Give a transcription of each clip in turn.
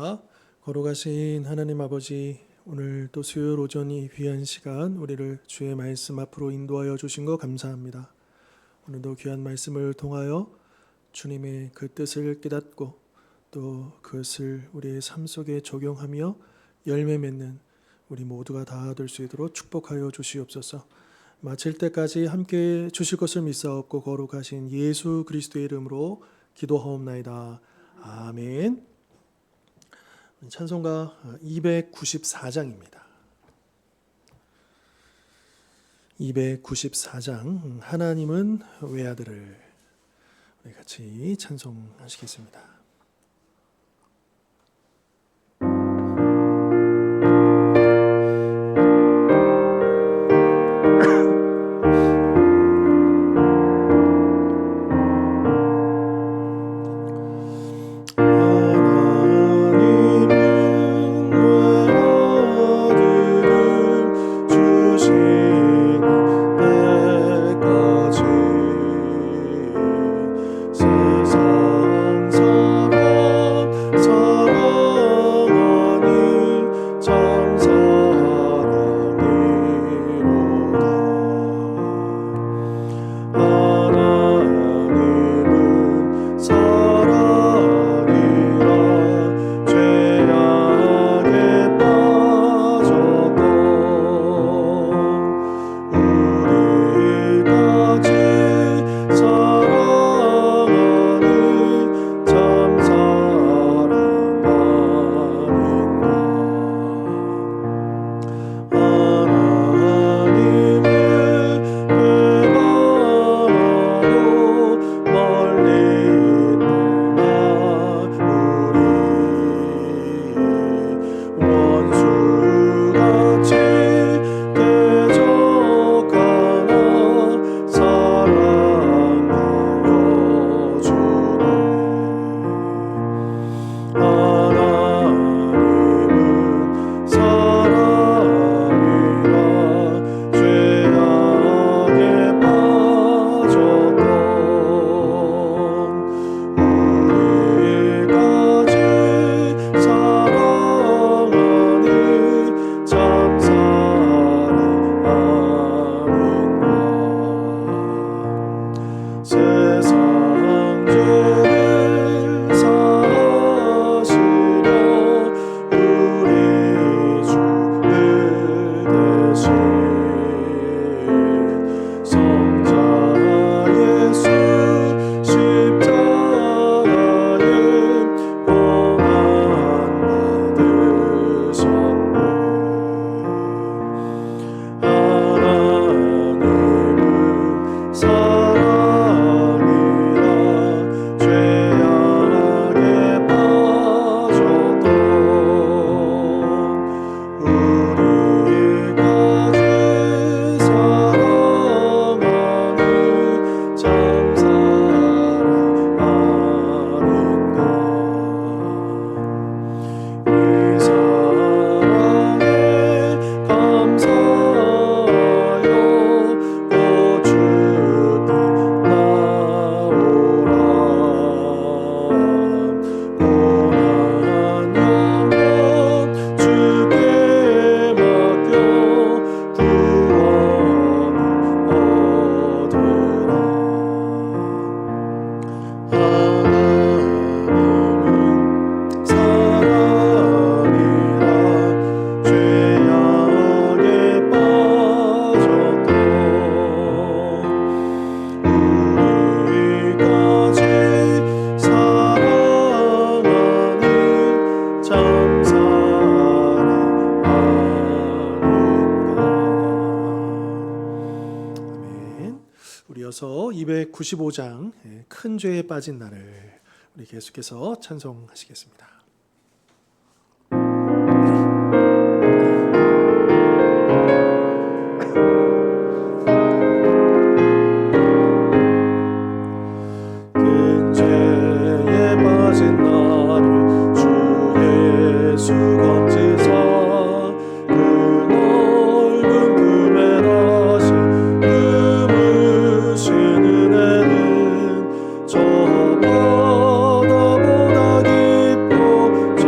기도합니다. 걸어가신 하나님 아버지, 오늘 또 수요일 오전이 귀한 시간 우리를 주의 말씀 앞으로 인도하여 주신 거 감사합니다. 오늘도 귀한 말씀을 통하여 주님의 그 뜻을 깨닫고 또 그것을 우리의 삶 속에 적용하며 열매 맺는 우리 모두가 다 될 수 있도록 축복하여 주시옵소서. 마칠 때까지 함께 주실 것을 믿사옵고 거룩하신 예수 그리스도의 이름으로 기도하옵나이다. 아멘. 찬송가 294장입니다. 294장 하나님은 외아들을 우리 같이 찬송하시겠습니다. 이어서 295장 큰 죄에 빠진 나를 우리 계속해서 찬송하시겠습니다. 큰 죄에 빠진 나를 주 예수 거치사 그 넓은 품에 다시 품으신 은혜는 저 바다보다 깊고 저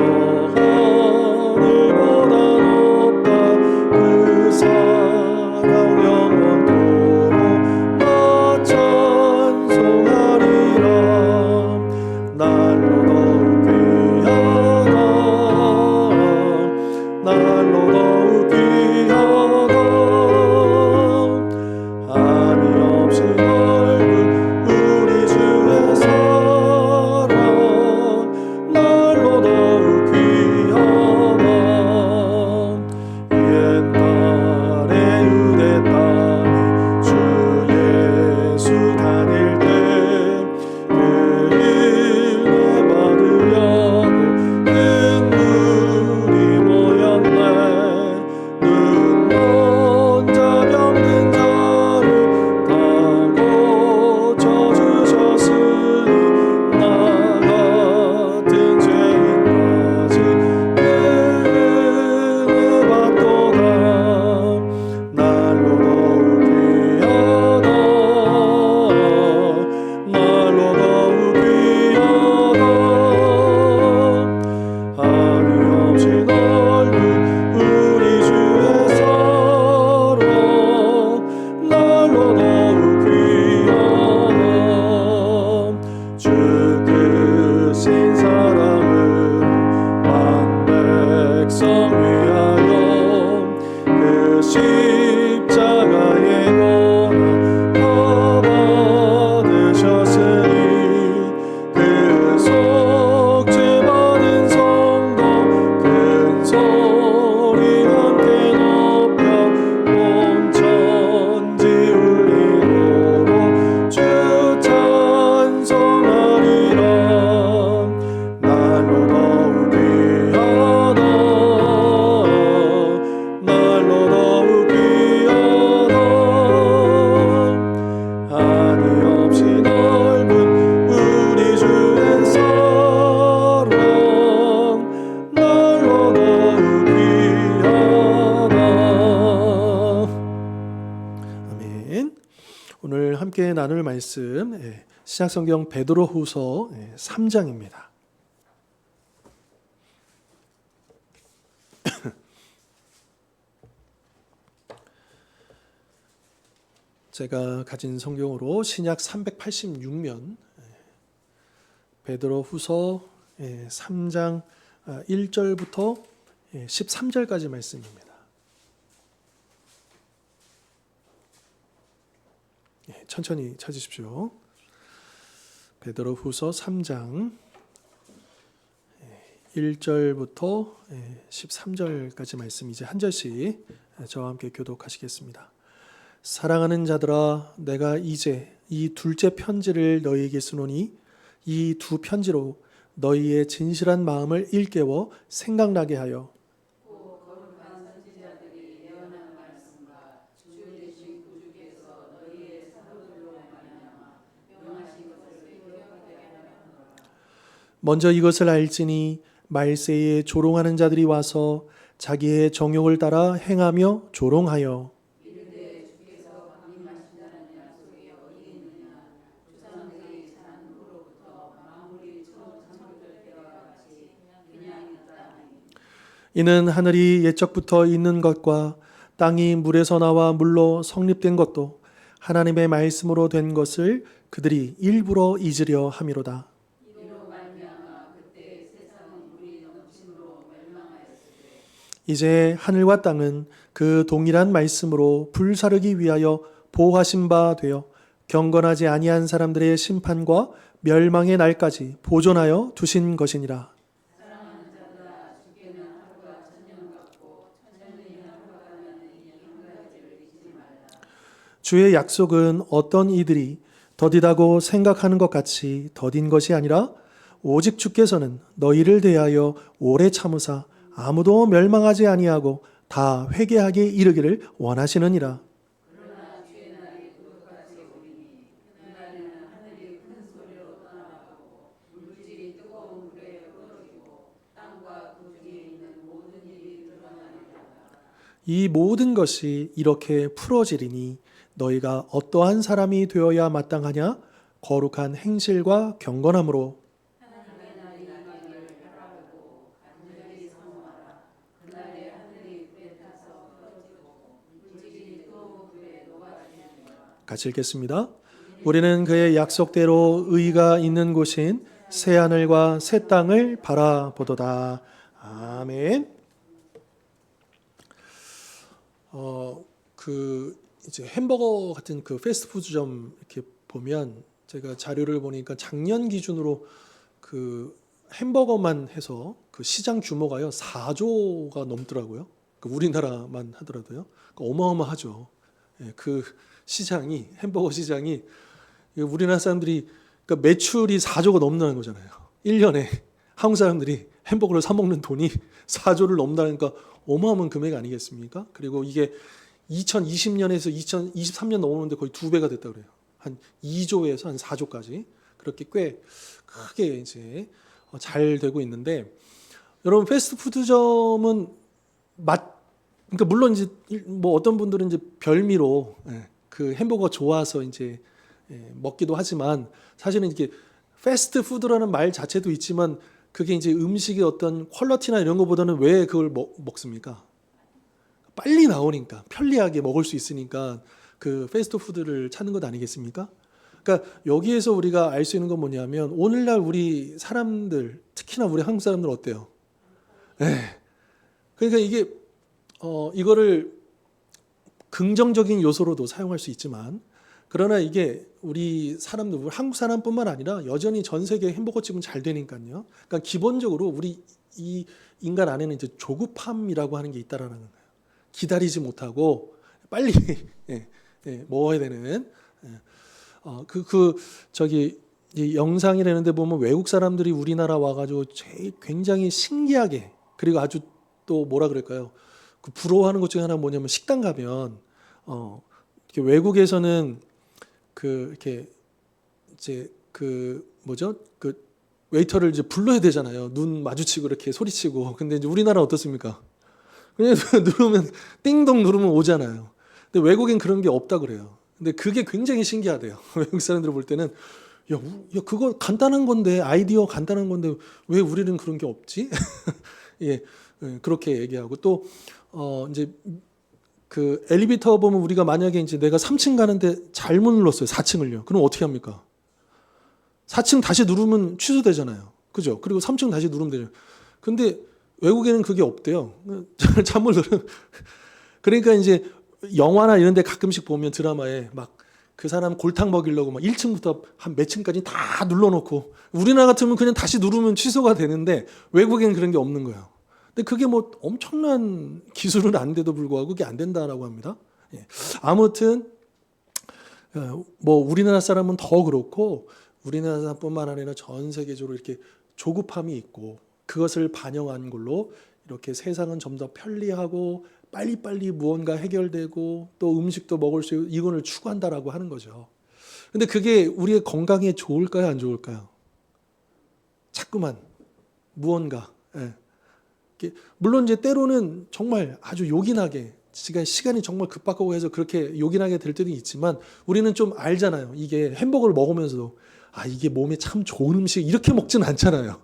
나눌 말씀 신약성경 베드로후서 3장입니다. 제가 가진 성경으로 신약 386면 베드로후서 3장 1절부터 13절까지 말씀입니다. 천천히 찾으십시오. 베드로후서 3장 1절부터 13절까지 말씀 이제 한 절씩 저와 함께 교독하시겠습니다. 사랑하는 자들아, 내가 이제 이 둘째 편지를 너희에게 쓰노니 이 두 편지로 너희의 진실한 마음을 일깨워 생각나게 하여 거룩한 선지자들이 예언한 말씀과 주 되신 구주께서 너희의 사도들로 말미암아 명하신 것을 기억하게 하였노라. 먼저 이것을 알지니 말세에 조롱하는 자들이 와서 자기의 정욕을 따라 행하며 조롱하여 이르되 주께서 강림하신다는 약속이 어디 있느냐. 조상들이 산 후로부터 만물이 처음 창조될 때와 같이 그냥 있다니. 이는 하늘이 옛적부터 있는 것과 땅이 물에서 나와 물로 성립된 것도 하나님의 말씀으로 된 것을 그들이 일부러 잊으려 함이로다. 이로 말미암아 그때 세상은 물이 넘침으로 멸망하였으되 이제 하늘과 땅은 그 동일한 말씀으로 불사르기 위하여 보호하신 바 되어 경건하지 아니한 사람들의 심판과 멸망의 날까지 보존하여 두신 것이니라. 사랑하는 자들아, 주께는 하루가 천년 같고 천년이 하루가 같다는 이 한 가지를 잊지 말라. 주의 약속은 어떤 이들이 더디다고 생각하는 것 같이 더딘 것이 아니라 오직 주께서는 너희를 대하여 오래 참으사 아무도 멸망하지 아니하고 다 회개하게 이르기를 원하시느니라. 그러나 주의 날이 그것같이 오리니 그날에는 하늘이 큰 소리로 떠나가고 물질이 뜨거운 불에 끊어지고 땅과 그 중에 있는 모든 일이 드러나리라. 이 모든 것이 이렇게 풀어지리니 너희가 어떠한 사람이 되어야 마땅하냐? 거룩한 행실과 경건함으로 하나님의 날이 임하기를 바라보고 간절히 사모하라. 그날에 하늘이 불에 타서 끊어지고 물질이 뜨거운 불에 녹아지느니라. 같이 읽겠습니다. 우리는 그의 약속대로 의가 있는 곳인 새 하늘과 새 땅을 바라보도다. 아멘. 이제 햄버거 같은 그 패스트푸드점 이렇게 보면 제가 자료를 보니까 작년 기준으로 그 햄버거만 해서 그 시장 규모가요 4조가 넘더라고요. 그 우리나라만 하더라도요. 어마어마하죠. 그 시장이 햄버거 시장이 우리나라 사람들이 그러니까 매출이 4조가 넘는 거잖아요. 1년에 한국 사람들이 햄버거를 사 먹는 돈이 4조를 넘는다니까 어마어마한 금액 아니겠습니까? 그리고 이게 2020년에서 2023년 넘어오는데 거의 2배가 됐다 그래요. 한 2조에서 한 4조까지 그렇게 꽤 크게 이제 잘 되고 있는데 여러분 패스트푸드점은 그러니까 물론 이제 뭐 어떤 분들은 이제 별미로 그 햄버거 좋아서 이제 먹기도 하지만 사실은 이게 패스트푸드라는 말 자체도 있지만 그게 이제 음식의 어떤 퀄리티나 이런 것보다는 왜 그걸 먹습니까? 빨리 나오니까 편리하게 먹을 수 있으니까 그 패스트푸드를 찾는 것 아니겠습니까? 그러니까 여기에서 우리가 알 수 있는 건 뭐냐면 오늘날 우리 사람들 특히나 우리 한국 사람들 어때요? 그러니까 이게 이거를 긍정적인 요소로도 사용할 수 있지만 그러나 이게 우리 사람들 우리 한국 사람뿐만 아니라 여전히 전 세계 햄버거집은 잘 되니까요. 그러니까 기본적으로 우리 이 인간 안에는 이제 조급함이라고 하는 게 있다라는 거예요. 기다리지 못하고 빨리 먹어야 되는 저기 이 영상이라는데 보면 외국 사람들이 우리나라 와가지고 굉장히 신기하게 그리고 아주 또 뭐라 그럴까요? 그 부러워하는 것 중에 하나 뭐냐면 식당 가면 이렇게 외국에서는 이렇게 이제 뭐죠? 웨이터를 이제 불러야 되잖아요. 눈 마주치고 이렇게 소리치고. 근데 이제 우리나라 어떻습니까? 그냥 누르면 띵동 누르면 오잖아요. 근데 외국엔 그런 게 없다 그래요. 근데 그게 굉장히 신기하대요. 외국 사람들 볼 때는 야, 그거 간단한 건데, 아이디어 간단한 건데 왜 우리는 그런 게 없지? 예, 그렇게 얘기하고 또 이제 그 엘리베이터 보면 우리가 만약에 이제 내가 3층 가는데 잘못 눌렀어요. 4층을요. 그럼 어떻게 합니까? 4층 다시 누르면 취소되잖아요. 그죠? 그리고 3층 다시 누르면 되죠. 근데 외국에는 그게 없대요. 잘못 누르면. 그러니까 이제 영화나 이런 데 가끔씩 보면 드라마에 막 그 사람 골탕 먹이려고 막 1층부터 한 몇 층까지 다 눌러놓고, 우리나라 같으면 그냥 다시 누르면 취소가 되는데 외국에는 그런 게 없는 거예요. 근데 그게 뭐 엄청난 기술은 아닌데도 불구하고 그게 안 된다라고 합니다. 예. 아무튼 뭐 우리나라 사람은 더 그렇고, 우리나라 사람뿐만 아니라 전 세계적으로 이렇게 조급함이 있고, 그것을 반영한 걸로 이렇게 세상은 좀 더 편리하고 빨리빨리 무언가 해결되고 또 음식도 먹을 수 있고 이거를 추구한다라고 하는 거죠. 근데 그게 우리의 건강에 좋을까요, 안 좋을까요? 자꾸만 무언가. 예. 물론 이제 때로는 정말 아주 요긴하게, 시간이 정말 급박하고 해서 그렇게 요긴하게 될 때도 있지만, 우리는 좀 알잖아요. 이게 햄버거를 먹으면서도 이게 몸에 참 좋은 음식 이렇게 먹진 않잖아요.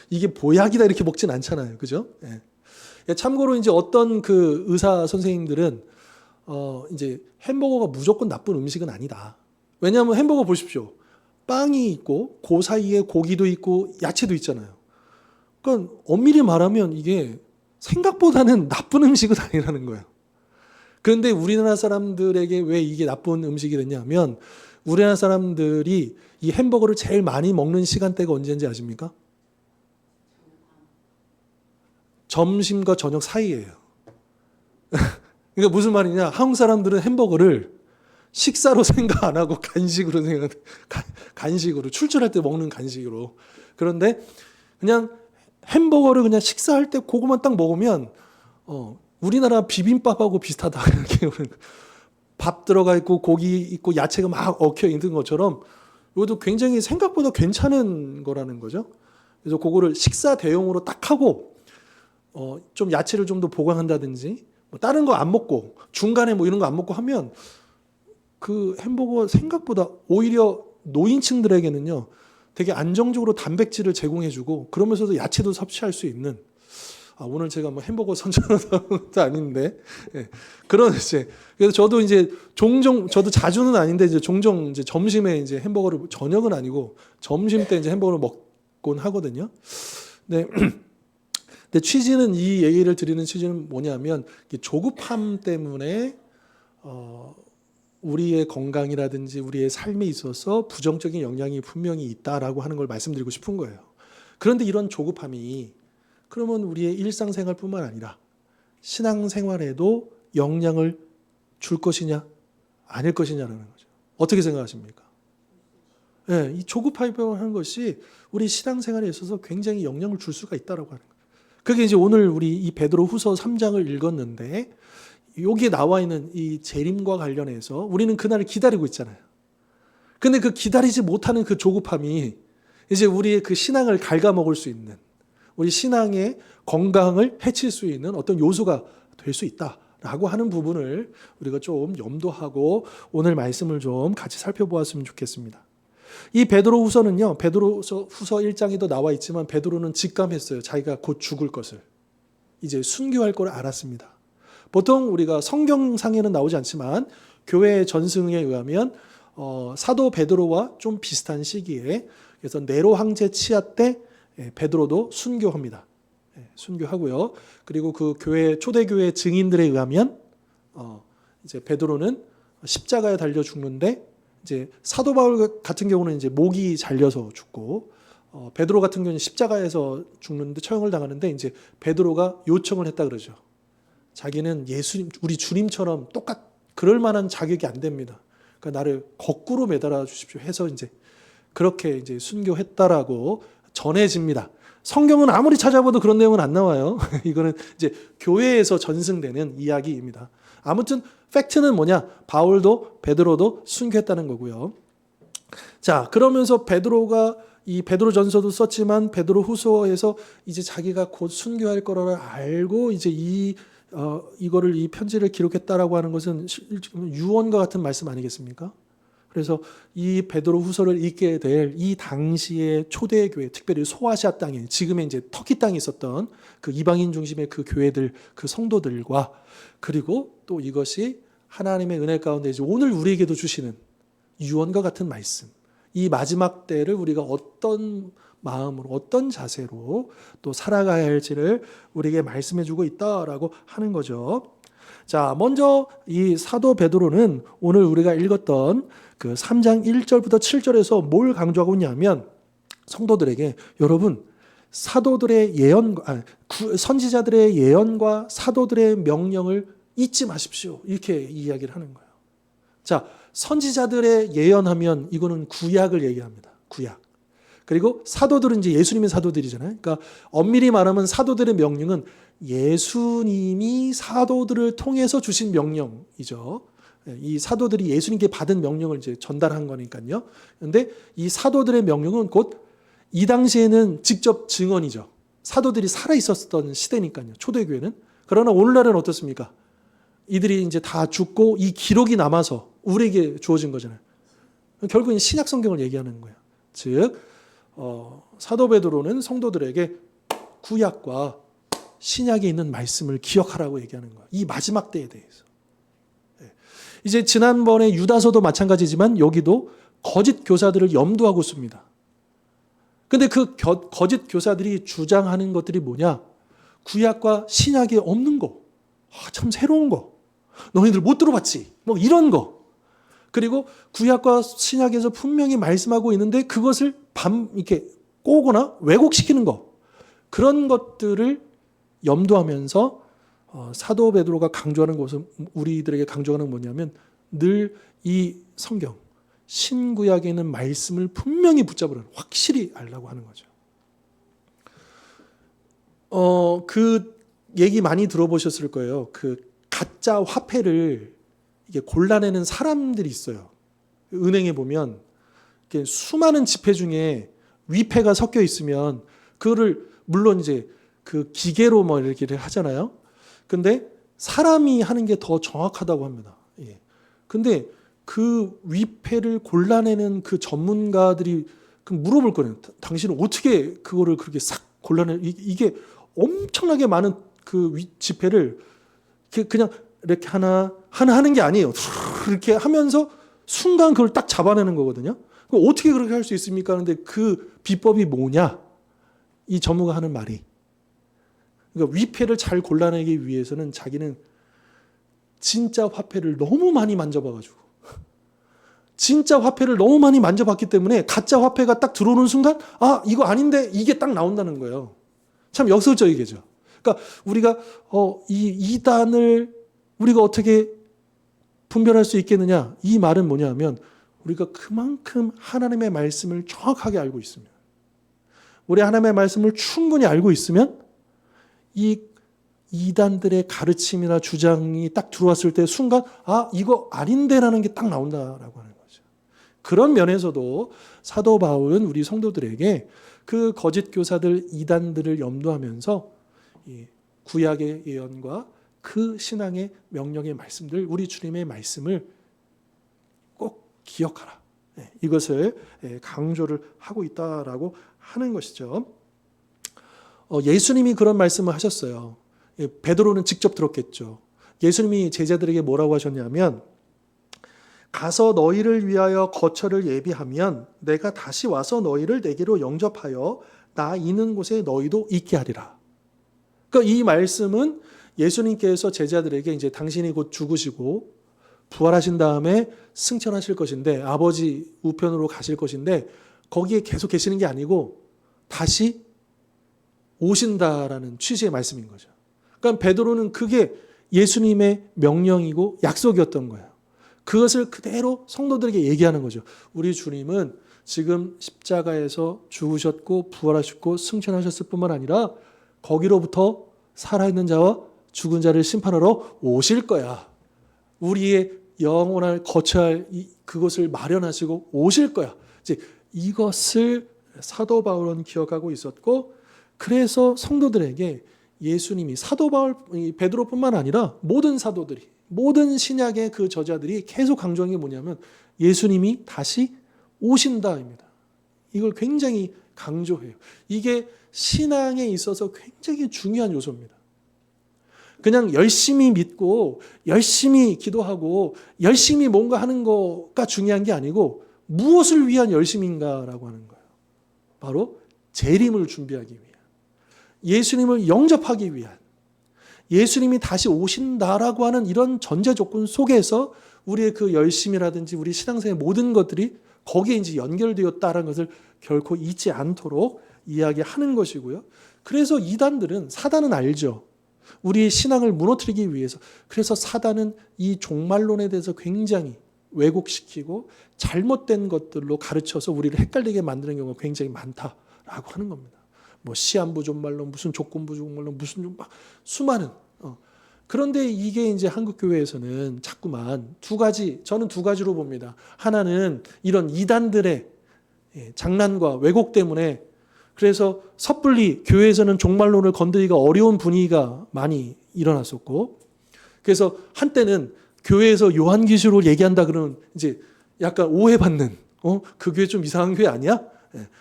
이게 보약이다 이렇게 먹진 않잖아요. 그죠? 예. 참고로 이제 어떤 그 의사 선생님들은 이제 햄버거가 무조건 나쁜 음식은 아니다. 왜냐하면 햄버거 보십시오. 빵이 있고 그 사이에 고기도 있고 야채도 있잖아요. 그러니까 엄밀히 말하면 이게 생각보다는 나쁜 음식은 아니라는 거예요. 그런데 우리나라 사람들에게 왜 이게 나쁜 음식이 됐냐면, 우리나라 사람들이 이 햄버거를 제일 많이 먹는 시간대가 언제인지 아십니까? 점심과 저녁 사이예요. 그러니까 무슨 말이냐? 한국 사람들은 햄버거를 식사로 생각 안 하고 간식으로 간식으로 출출할 때 먹는 간식으로. 그런데 그냥 햄버거를 그냥 식사할 때 그거만 딱 먹으면 우리나라 비빔밥하고 비슷하다 이렇게. 밥 들어가 있고 고기 있고 야채가 막 얽혀 있는 것처럼 이것도 굉장히 생각보다 괜찮은 거라는 거죠. 그래서 그거를 식사 대용으로 딱 하고 좀 야채를 좀 더 보강한다든지 뭐 다른 거 안 먹고 중간에 뭐 이런 거 안 먹고 하면 그 햄버거 생각보다 오히려 노인층들에게는요 되게 안정적으로 단백질을 제공해주고, 그러면서도 야채도 섭취할 수 있는, 오늘 제가 뭐 햄버거 선전하는 것도 아닌데, 예. 그런 이제, 그래서 저도 이제 종종, 저도 자주는 아닌데 이제 종종 이제 점심에 이제 햄버거를, 저녁은 아니고 점심 때 이제 햄버거를 먹곤 하거든요. 네. 근데 취지는, 이 얘기를 드리는 취지는 뭐냐면, 조급함 때문에 우리의 건강이라든지 우리의 삶에 있어서 부정적인 영향이 분명히 있다라고 하는 걸 말씀드리고 싶은 거예요. 그런데 이런 조급함이 그러면 우리의 일상생활뿐만 아니라 신앙생활에도 영향을 줄 것이냐 아닐 것이냐라는 거죠. 어떻게 생각하십니까? 네, 이 조급함이라는 것이 우리 신앙생활에 있어서 굉장히 영향을 줄 수가 있다라고 하는 거예요. 그게 이제 오늘 우리 이 베드로후서 3장을 읽었는데, 여기에 나와 있는 이 재림과 관련해서 우리는 그날을 기다리고 있잖아요. 근데 그 기다리지 못하는 그 조급함이 이제 우리의 그 신앙을 갉아먹을 수 있는, 우리 신앙의 건강을 해칠 수 있는 어떤 요소가 될 수 있다라고 하는 부분을 우리가 좀 염두하고 오늘 말씀을 좀 같이 살펴보았으면 좋겠습니다. 이 베드로후서는요, 베드로후서 1장에도 나와 있지만 베드로는 직감했어요. 자기가 곧 죽을 것을, 이제 순교할 걸 알았습니다. 보통 우리가 성경상에는 나오지 않지만 교회 전승에 의하면 사도 베드로와 좀 비슷한 시기에, 그래서 네로 황제 치하 때 베드로도 순교합니다. 순교하고요. 그리고 그 교회, 초대교회 증인들에 의하면 이제 베드로는 십자가에 달려 죽는데, 이제 사도 바울 같은 경우는 이제 목이 잘려서 죽고, 베드로 같은 경우는 십자가에서 죽는데 처형을 당하는데, 이제 베드로가 요청을 했다 그러죠. 자기는 예수님, 우리 주님처럼 그럴 만한 자격이 안 됩니다. 그러니까 나를 거꾸로 매달아 주십시오 해서 이제 그렇게 이제 순교했다라고 전해집니다. 성경은 아무리 찾아봐도 그런 내용은 안 나와요. 이거는 이제 교회에서 전승되는 이야기입니다. 아무튼 팩트는 뭐냐? 바울도 베드로도 순교했다는 거고요. 자, 그러면서 베드로가 이 베드로전서도 썼지만 베드로후서에서 이제 자기가 곧 순교할 거라를 알고 이제 이 이거를 이 편지를 기록했다라고 하는 것은 유언과 같은 말씀 아니겠습니까? 그래서 이 베드로 후서를 읽게 될 이 당시의 초대교회, 특별히 소아시아 땅에 지금의 이제 터키 땅에 있었던 그 이방인 중심의 그 교회들, 그 성도들과 그리고 또 이것이 하나님의 은혜 가운데 이제 오늘 우리에게도 주시는 유언과 같은 말씀. 이 마지막 때를 우리가 어떤 마음으로 어떤 자세로 또 살아가야 할지를 우리에게 말씀해 주고 있다라고 하는 거죠. 자, 먼저 이 사도 베드로는 오늘 우리가 읽었던 그 3장 1절부터 7절에서 뭘 강조하고 있냐면 성도들에게 여러분 사도들의 선지자들의 예언과 사도들의 명령을 잊지 마십시오. 이렇게 이야기를 하는 거예요. 자, 선지자들의 예언하면 이거는 구약을 얘기합니다. 구약. 그리고 사도들은 이제 예수님의 사도들이잖아요. 그러니까 엄밀히 말하면 사도들의 명령은 예수님이 사도들을 통해서 주신 명령이죠. 이 사도들이 예수님께 받은 명령을 이제 전달한 거니까요. 그런데 이 사도들의 명령은 곧 이 당시에는 직접 증언이죠. 사도들이 살아 있었던 시대니까요. 초대교회는. 그러나 오늘날은 어떻습니까? 이들이 이제 다 죽고 이 기록이 남아서 우리에게 주어진 거잖아요. 결국은 신약 성경을 얘기하는 거예요. 즉 사도 베드로는 성도들에게 구약과 신약에 있는 말씀을 기억하라고 얘기하는 거예요. 이 마지막 때에 대해서. 이제 지난번에 유다서도 마찬가지지만 여기도 거짓 교사들을 염두하고 있습니다. 근데 그 거짓 교사들이 주장하는 것들이 뭐냐? 구약과 신약에 없는 거. 참 새로운 거. 너희들 못 들어봤지? 뭐 이런 거. 그리고 구약과 신약에서 분명히 말씀하고 있는데 그것을 이렇게 꼬거나 왜곡시키는 거. 그런 것들을 염두하면서 사도 베드로가 강조하는 것은 우리들에게 강조하는 뭐냐면 늘 이 성경 신구약에 있는 말씀을 분명히 붙잡으라 확실히 알라고 하는 거죠. 그 얘기 많이 들어보셨을 거예요. 그 가짜 화폐를 이게 골라내는 사람들이 있어요. 은행에 보면 이렇게 수많은 지폐 중에 위패가 섞여 있으면 그거를 물론 이제 그 기계로 뭐 이렇게 하잖아요. 근데 사람이 하는 게 더 정확하다고 합니다. 예. 근데 그 위패를 골라내는 그 전문가들이 물어볼 거예요. 당신은 어떻게 그거를 그렇게 싹 골라내? 이게 엄청나게 많은 그 지폐를 그냥 이렇게 하나 하는 게 아니에요. 이렇게 하면서 순간 그걸 딱 잡아내는 거거든요. 어떻게 그렇게 할 수 있습니까? 하는데 그 비법이 뭐냐? 이 전문가 하는 말이. 그러니까 위패를 잘 골라내기 위해서는 자기는 진짜 화폐를 너무 많이 만져봐가지고 진짜 화폐를 너무 많이 만져봤기 때문에 가짜 화폐가 딱 들어오는 순간 이거 아닌데 이게 딱 나온다는 거예요. 참 역설적이겠죠. 그러니까 우리가 이 이단을 우리가 어떻게 분별할 수 있겠느냐? 이 말은 뭐냐면 우리가 그만큼 하나님의 말씀을 정확하게 알고 있으면 우리 하나님의 말씀을 충분히 알고 있으면 이 이단들의 가르침이나 주장이 딱 들어왔을 때 순간 이거 아닌데라는 게 딱 나온다라고 하는 거죠. 그런 면에서도 사도 바울은 우리 성도들에게 그 거짓 교사들 이단들을 염두하면서 이 구약의 예언과 그 신앙의 명령의 말씀들 우리 주님의 말씀을 꼭 기억하라. 이것을 강조를 하고 있다라고 하는 것이죠. 예수님이 그런 말씀을 하셨어요. 베드로는 직접 들었겠죠. 예수님이 제자들에게 뭐라고 하셨냐면 가서 너희를 위하여 거처를 예비하면 내가 다시 와서 너희를 내게로 영접하여 나 있는 곳에 너희도 있게 하리라. 그러니까 이 말씀은 예수님께서 제자들에게 이제 당신이 곧 죽으시고 부활하신 다음에 승천하실 것인데 아버지 우편으로 가실 것인데 거기에 계속 계시는 게 아니고 다시 오신다라는 취지의 말씀인 거죠. 그러니까 베드로는 그게 예수님의 명령이고 약속이었던 거예요. 그것을 그대로 성도들에게 얘기하는 거죠. 우리 주님은 지금 십자가에서 죽으셨고 부활하셨고 승천하셨을 뿐만 아니라 거기로부터 살아있는 자와 죽은 자를 심판하러 오실 거야. 우리의 영원할 거처할 그것을 마련하시고 오실 거야. 이제 이것을 사도 바울은 기억하고 있었고 그래서 성도들에게 예수님이 사도 바울, 베드로뿐만 아니라 모든 사도들이, 모든 신약의 그 저자들이 계속 강조한 게 뭐냐면 예수님이 다시 오신다입니다. 이걸 굉장히 강조해요. 이게 신앙에 있어서 굉장히 중요한 요소입니다. 그냥 열심히 믿고 열심히 기도하고 열심히 뭔가 하는 거가 중요한 게 아니고 무엇을 위한 열심인가라고 하는 거예요. 바로 재림을 준비하기 위한, 예수님을 영접하기 위한, 예수님이 다시 오신다라고 하는 이런 전제 조건 속에서 우리의 그 열심이라든지 우리 신앙생의 모든 것들이 거기에 이제 연결되었다는 것을 결코 잊지 않도록 이야기하는 것이고요. 그래서 이단들은, 사단은 알죠. 우리의 신앙을 무너뜨리기 위해서. 그래서 사단은 이 종말론에 대해서 굉장히 왜곡시키고 잘못된 것들로 가르쳐서 우리를 헷갈리게 만드는 경우가 굉장히 많다라고 하는 겁니다. 뭐 시한부 종말론, 무슨 조건부 종말론, 무슨 막 수많은. 그런데 이게 이제 한국 교회에서는 자꾸만 두 가지, 저는 두 가지로 봅니다. 하나는 이런 이단들의 장난과 왜곡 때문에 그래서 섣불리 교회에서는 종말론을 건드리기가 어려운 분위기가 많이 일어났었고, 그래서 한때는 교회에서 요한계시록 얘기한다 그러면 이제 약간 오해받는, 그 교회 좀 이상한 교회 아니야?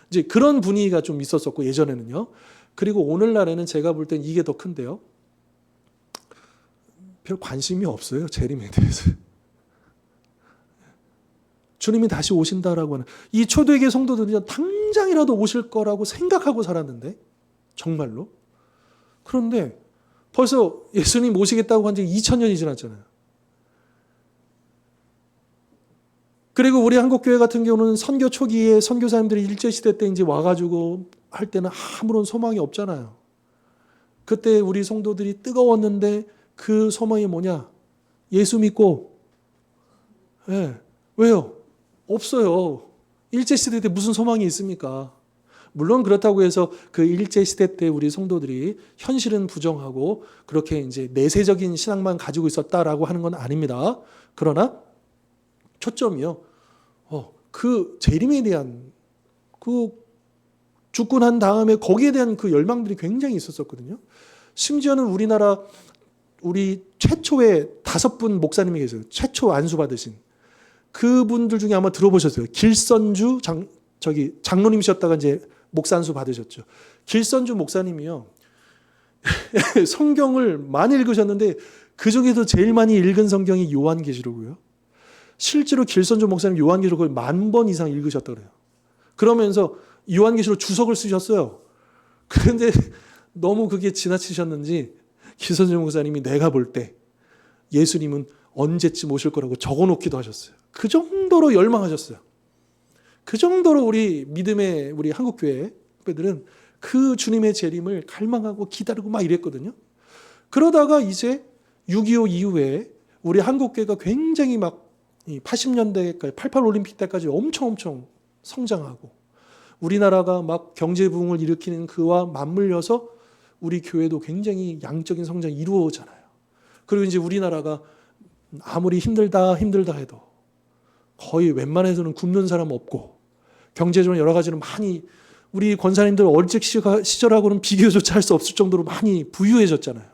이제 그런 분위기가 좀 있었었고 예전에는요. 그리고 오늘날에는 제가 볼 땐 이게 더 큰데요. 별 관심이 없어요, 재림에 대해서. 주님이 다시 오신다라고 하는 이 초대교회 성도들이 당장이라도 오실 거라고 생각하고 살았는데, 정말로. 그런데 벌써 예수님 오시겠다고 한 지 2000년이 지났잖아요. 그리고 우리 한국교회 같은 경우는 선교 초기에 선교사님들이 일제시대 때 이제 와가지고 할 때는 아무런 소망이 없잖아요. 그때 우리 성도들이 뜨거웠는데 그 소망이 뭐냐? 예수 믿고. 왜요? 없어요. 일제시대 때 무슨 소망이 있습니까? 물론 그렇다고 해서 그 일제시대 때 우리 성도들이 현실은 부정하고 그렇게 이제 내세적인 신앙만 가지고 있었다라고 하는 건 아닙니다. 그러나 초점이요. 그 재림에 대한 그 죽고 난 다음에 거기에 대한 그 열망들이 굉장히 있었거든요. 심지어는 우리나라 우리 최초의 5분 목사님이 계세요. 최초 안수 받으신 그분들 중에 아마 들어보셨어요. 길선주 장로님이셨다가 이제 목사 안수 받으셨죠. 길선주 목사님이요. 성경을 많이 읽으셨는데 그 중에도 제일 많이 읽은 성경이 요한계시록이고요. 실제로 길선주 목사님 요한계시록을 10,000번 이상 읽으셨다고 그래요. 그러면서 요한계시록 주석을 쓰셨어요. 그런데 너무 그게 지나치셨는지 길선주 목사님이 내가 볼 때 예수님은 언제쯤 오실 거라고 적어놓기도 하셨어요. 그 정도로 열망하셨어요. 그 정도로 우리 믿음의 우리 한국교회 후배들은 그 주님의 재림을 갈망하고 기다리고 막 이랬거든요. 그러다가 이제 6.25 이후에 우리 한국교회가 굉장히 막 80년대까지 88 올림픽 때까지 엄청 성장하고 우리나라가 막 경제 부흥을 일으키는 그와 맞물려서 우리 교회도 굉장히 양적인 성장이 이루어지잖아요. 그리고 이제 우리나라가 아무리 힘들다 해도 거의 웬만해서는 굶는 사람 없고 경제적으로 여러 가지로 많이 우리 권사님들 어릴 시절하고는 비교조차 할 수 없을 정도로 많이 부유해졌잖아요.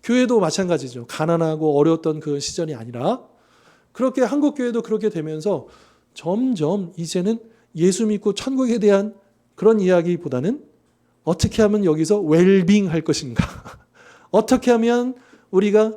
교회도 마찬가지죠. 가난하고 어려웠던 그 시절이 아니라 그렇게 한국교회도 그렇게 되면서 점점 이제는 예수 믿고 천국에 대한 그런 이야기보다는 어떻게 하면 여기서 웰빙 할 것인가, 어떻게 하면 우리가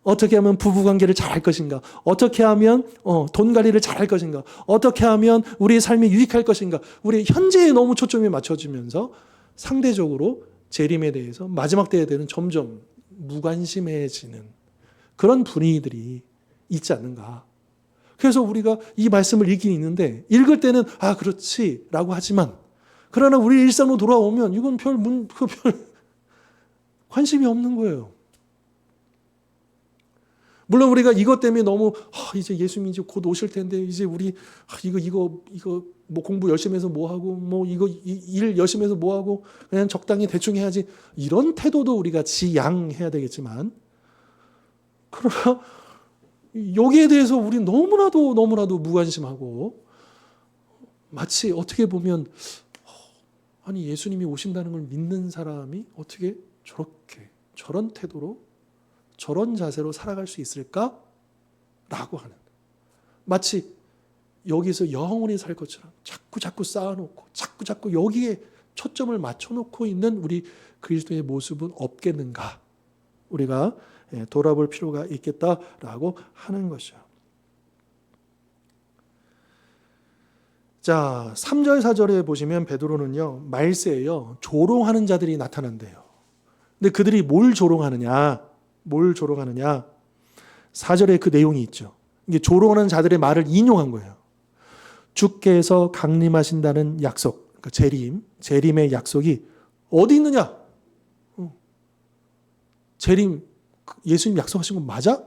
어떻게 하면 부부관계를 잘할 것인가, 어떻게 하면 돈 관리를 잘할 것인가, 어떻게 하면 우리의 삶이 유익할 것인가, 우리 현재에 너무 초점이 맞춰지면서 상대적으로 재림에 대해서 마지막 때에 대해서는 점점 무관심해지는 그런 분위기들이 있지 않는가. 그래서 우리가 이 말씀을 읽긴 있는데 읽을 때는 그렇지 라고 하지만 그러나 우리 일상으로 돌아오면 이건 별 관심이 없는 거예요. 물론 우리가 이것 때문에 너무 이제 예수님이 이제 곧 오실 텐데 이제 우리 이거 뭐 공부 열심히 해서 뭐 하고 뭐 이거 일 열심히 해서 뭐 하고 그냥 적당히 대충 해야지 이런 태도도 우리가 지양해야 되겠지만 그러나 여기에 대해서 우리 너무나도 무관심하고 마치 어떻게 보면 아니 예수님이 오신다는 걸 믿는 사람이 어떻게 저렇게 저런 태도로 저런 자세로 살아갈 수 있을까? 라고 하는, 마치 여기서 영원히 살 것처럼 자꾸 쌓아놓고 자꾸 여기에 초점을 맞춰놓고 있는 우리 그리스도의 모습은 없겠는가? 우리가 돌아볼 필요가 있겠다라고 하는 것이죠. 자, 3절 4절에 보시면 베드로는요, 말세에요, 조롱하는 자들이 나타난대요. 근데 그들이 뭘 조롱하느냐? 4절에 그 내용이 있죠. 이게 조롱하는 자들의 말을 인용한 거예요. 주께서 강림하신다는 약속, 그러니까 재림의 약속이 어디 있느냐? 재림, 예수님 약속하신 건 맞아?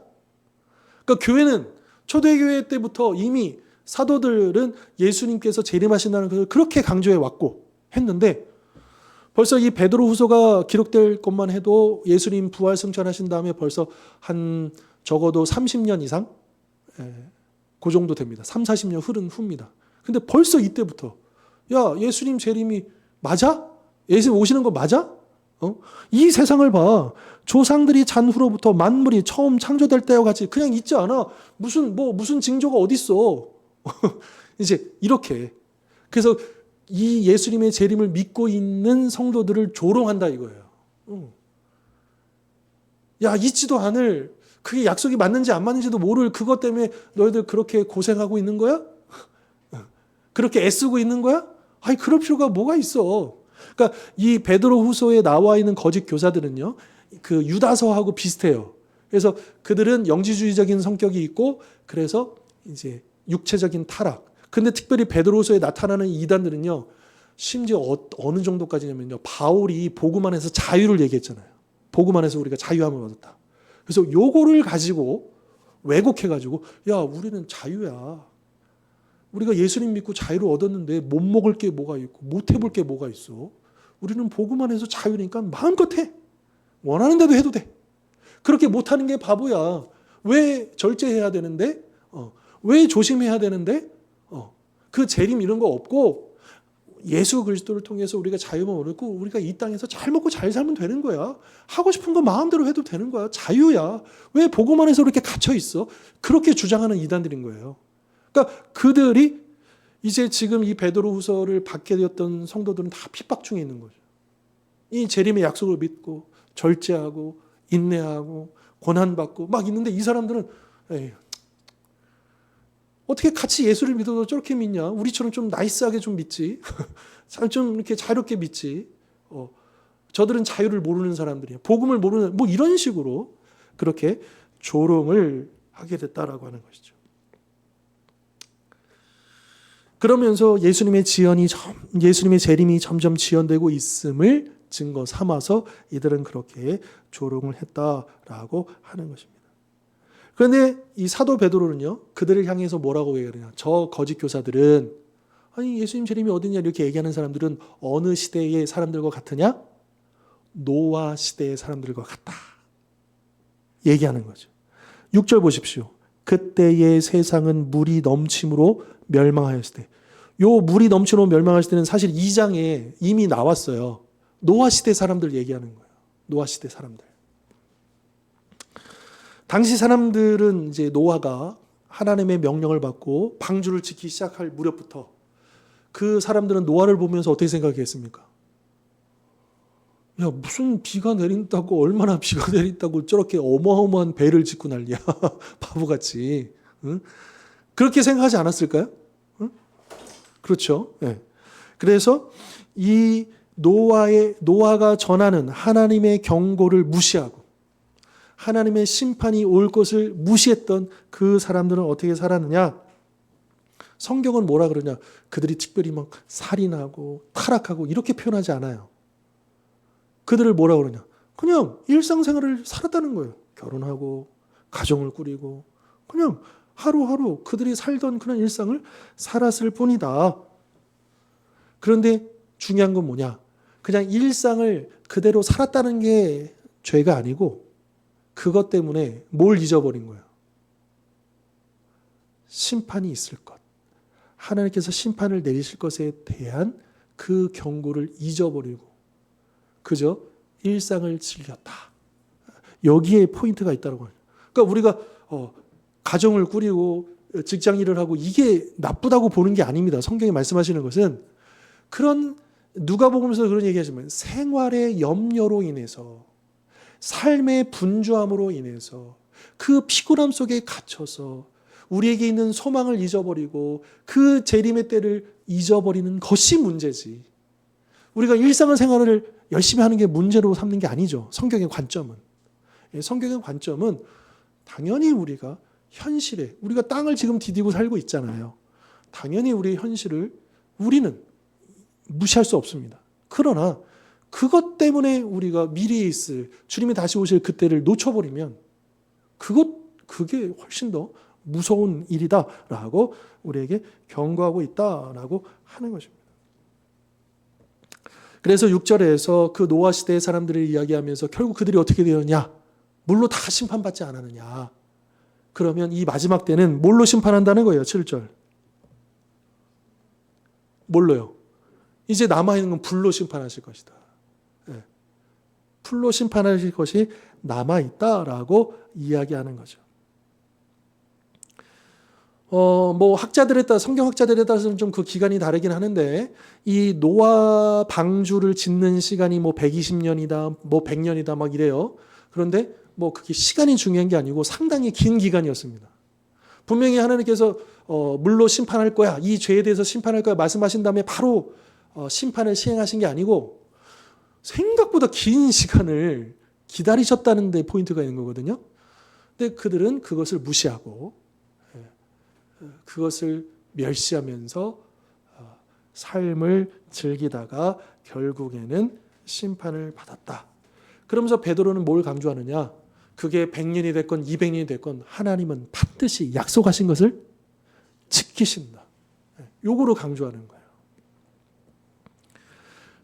그러니까 교회는 초대교회 때부터 이미 사도들은 예수님께서 재림하신다는 것을 그렇게 강조해 왔고 했는데, 벌써 이 베드로 후서가 기록될 것만 해도 예수님 부활 승천하신 다음에 벌써 한 적어도 30년 이상, 그 정도 됩니다. 3, 40년 흐른 후입니다. 근데 벌써 이때부터 야, 예수님 재림이 맞아? 예수님 오시는 거 맞아? 이 세상을 봐. 조상들이 잔 후로부터 만물이 처음 창조될 때와 같이 그냥 있지 않아. 무슨 징조가 어디 있어? 이제 이렇게. 그래서 이 예수님의 재림을 믿고 있는 성도들을 조롱한다 이거예요. 야, 있지도 않을, 그게 약속이 맞는지 안 맞는지도 모를 그것 때문에 너희들 그렇게 고생하고 있는 거야? 그렇게 애쓰고 있는 거야? 아니, 그럴 필요가 뭐가 있어. 그러니까 이 베드로 후서에 나와 있는 거짓 교사들은요, 그 유다서하고 비슷해요. 그래서 그들은 영지주의적인 성격이 있고, 그래서 이제 육체적인 타락. 근데 특별히 베드로 후서에 나타나는 이단들은요, 심지어 어느 정도까지냐면요, 바울이 복음 안에서 자유를 얘기했잖아요. 복음 안에서 우리가 자유함을 얻었다. 그래서 요거를 가지고 왜곡해가지고, 야, 우리는 자유야. 우리가 예수님 믿고 자유를 얻었는데 못 먹을 게 뭐가 있고 못 해볼 게 뭐가 있어. 우리는 복음 안에서 자유니까 마음껏 해. 원하는 대로 해도 돼. 그렇게 못하는 게 바보야. 왜 절제해야 되는데? 왜 조심해야 되는데? 그 재림 이런 거 없고 예수 그리스도를 통해서 우리가 자유만 얻고 우리가 이 땅에서 잘 먹고 잘 살면 되는 거야. 하고 싶은 거 마음대로 해도 되는 거야. 자유야. 왜 복음 안에서 이렇게 갇혀 있어? 그렇게 주장하는 이단들인 거예요. 그러니까 그들이 이제 지금 이 베드로 후서를 받게 되었던 성도들은 다 핍박 중에 있는 거죠. 이 재림의 약속을 믿고 절제하고 인내하고 고난받고 막 있는데 이 사람들은 에이, 어떻게 같이 예수를 믿어도 저렇게 믿냐? 우리처럼 좀 나이스하게 좀 믿지. 좀 이렇게 자유롭게 믿지. 저들은 자유를 모르는 사람들이야. 복음을 모르는, 뭐 이런 식으로 그렇게 조롱을 하게 됐다라고 하는 것이죠. 그러면서 예수님의 재림이 점점 지연되고 있음을 증거 삼아서 이들은 그렇게 조롱을 했다라고 하는 것입니다. 그런데 이 사도 베드로는요, 그들을 향해서 뭐라고 얘기하느냐? 저 거짓 교사들은, 아니 예수님 재림이 어디냐 이렇게 얘기하는 사람들은 어느 시대의 사람들과 같으냐? 노아 시대의 사람들과 같다. 얘기하는 거죠. 6절 보십시오. 그때의 세상은 물이 넘침으로 멸망하였을 때. 요 물이 넘침으로 멸망했을 때는 사실 2장에 이미 나왔어요. 노아 시대 사람들 얘기하는 거예요. 노아 시대 사람들. 당시 사람들은 이제 노아가 하나님의 명령을 받고 방주를 짓기 시작할 무렵부터 그 사람들은 노아를 보면서 어떻게 생각했습니까? 야, 무슨 비가 내린다고, 얼마나 비가 내린다고 저렇게 어마어마한 배를 짓고 난리야. 바보같이. 응? 그렇게 생각하지 않았을까요? 응? 그렇죠. 네. 그래서 이 노아가 전하는 하나님의 경고를 무시하고 하나님의 심판이 올 것을 무시했던 그 사람들은 어떻게 살았느냐? 성경은 뭐라 그러냐? 그들이 특별히 막 살인하고 타락하고 이렇게 표현하지 않아요. 그들을 뭐라 그러냐? 그냥 일상생활을 살았다는 거예요. 결혼하고 가정을 꾸리고 그냥 하루하루 그들이 살던 그런 일상을 살았을 뿐이다. 그런데 중요한 건 뭐냐? 그냥 일상을 그대로 살았다는 게 죄가 아니고 그것 때문에 뭘 잊어버린 거예요? 심판이 있을 것. 하나님께서 심판을 내리실 것에 대한 그 경고를 잊어버리고 그저 일상을 즐겼다. 여기에 포인트가 있다는 거예요. 그러니까 우리가 가정을 꾸리고 직장 일을 하고 이게 나쁘다고 보는 게 아닙니다. 성경이 말씀하시는 것은 그런 누가복음에서 그런 얘기하지만 생활의 염려로 인해서 삶의 분주함으로 인해서 그 피곤함 속에 갇혀서 우리에게 있는 소망을 잊어버리고 그 재림의 때를 잊어버리는 것이 문제지. 우리가 일상생활을 열심히 하는 게 문제로 삼는 게 아니죠. 성경의 관점은. 성경의 관점은 당연히 우리가 현실에 우리가 땅을 지금 디디고 살고 있잖아요. 당연히 우리의 현실을 우리는 무시할 수 없습니다. 그러나 그것 때문에 우리가 미래에 있을 주님이 다시 오실 그때를 놓쳐버리면 그게 훨씬 더 무서운 일이다라고 우리에게 경고하고 있다라고 하는 것입니다. 그래서 6절에서 그 노아 시대의 사람들을 이야기하면서 결국 그들이 어떻게 되었냐? 물로 다 심판받지 않았느냐? 그러면 이 마지막 때는 뭘로 심판한다는 거예요? 7절. 뭘로요? 이제 남아있는 건 불로 심판하실 것이다. 네. 불로 심판하실 것이 남아있다라고 이야기하는 거죠. 학자들에 따라, 성경 학자들에 따라서는 좀 그 기간이 다르긴 하는데, 이 노아 방주를 짓는 시간이 120년이다, 100년이다, 막 이래요. 그런데 그게 시간이 중요한 게 아니고 상당히 긴 기간이었습니다. 분명히 하나님께서 물로 심판할 거야, 이 죄에 대해서 심판할 거야 말씀하신 다음에 바로 심판을 시행하신 게 아니고 생각보다 긴 시간을 기다리셨다는 데 포인트가 있는 거거든요. 근데 그들은 그것을 무시하고 그것을 멸시하면서 삶을 즐기다가 결국에는 심판을 받았다. 그러면서 베드로는 뭘 강조하느냐? 그게 100년이 됐건 200년이 됐건 하나님은 반드시 약속하신 것을 지키신다. 요거로 강조하는 거예요.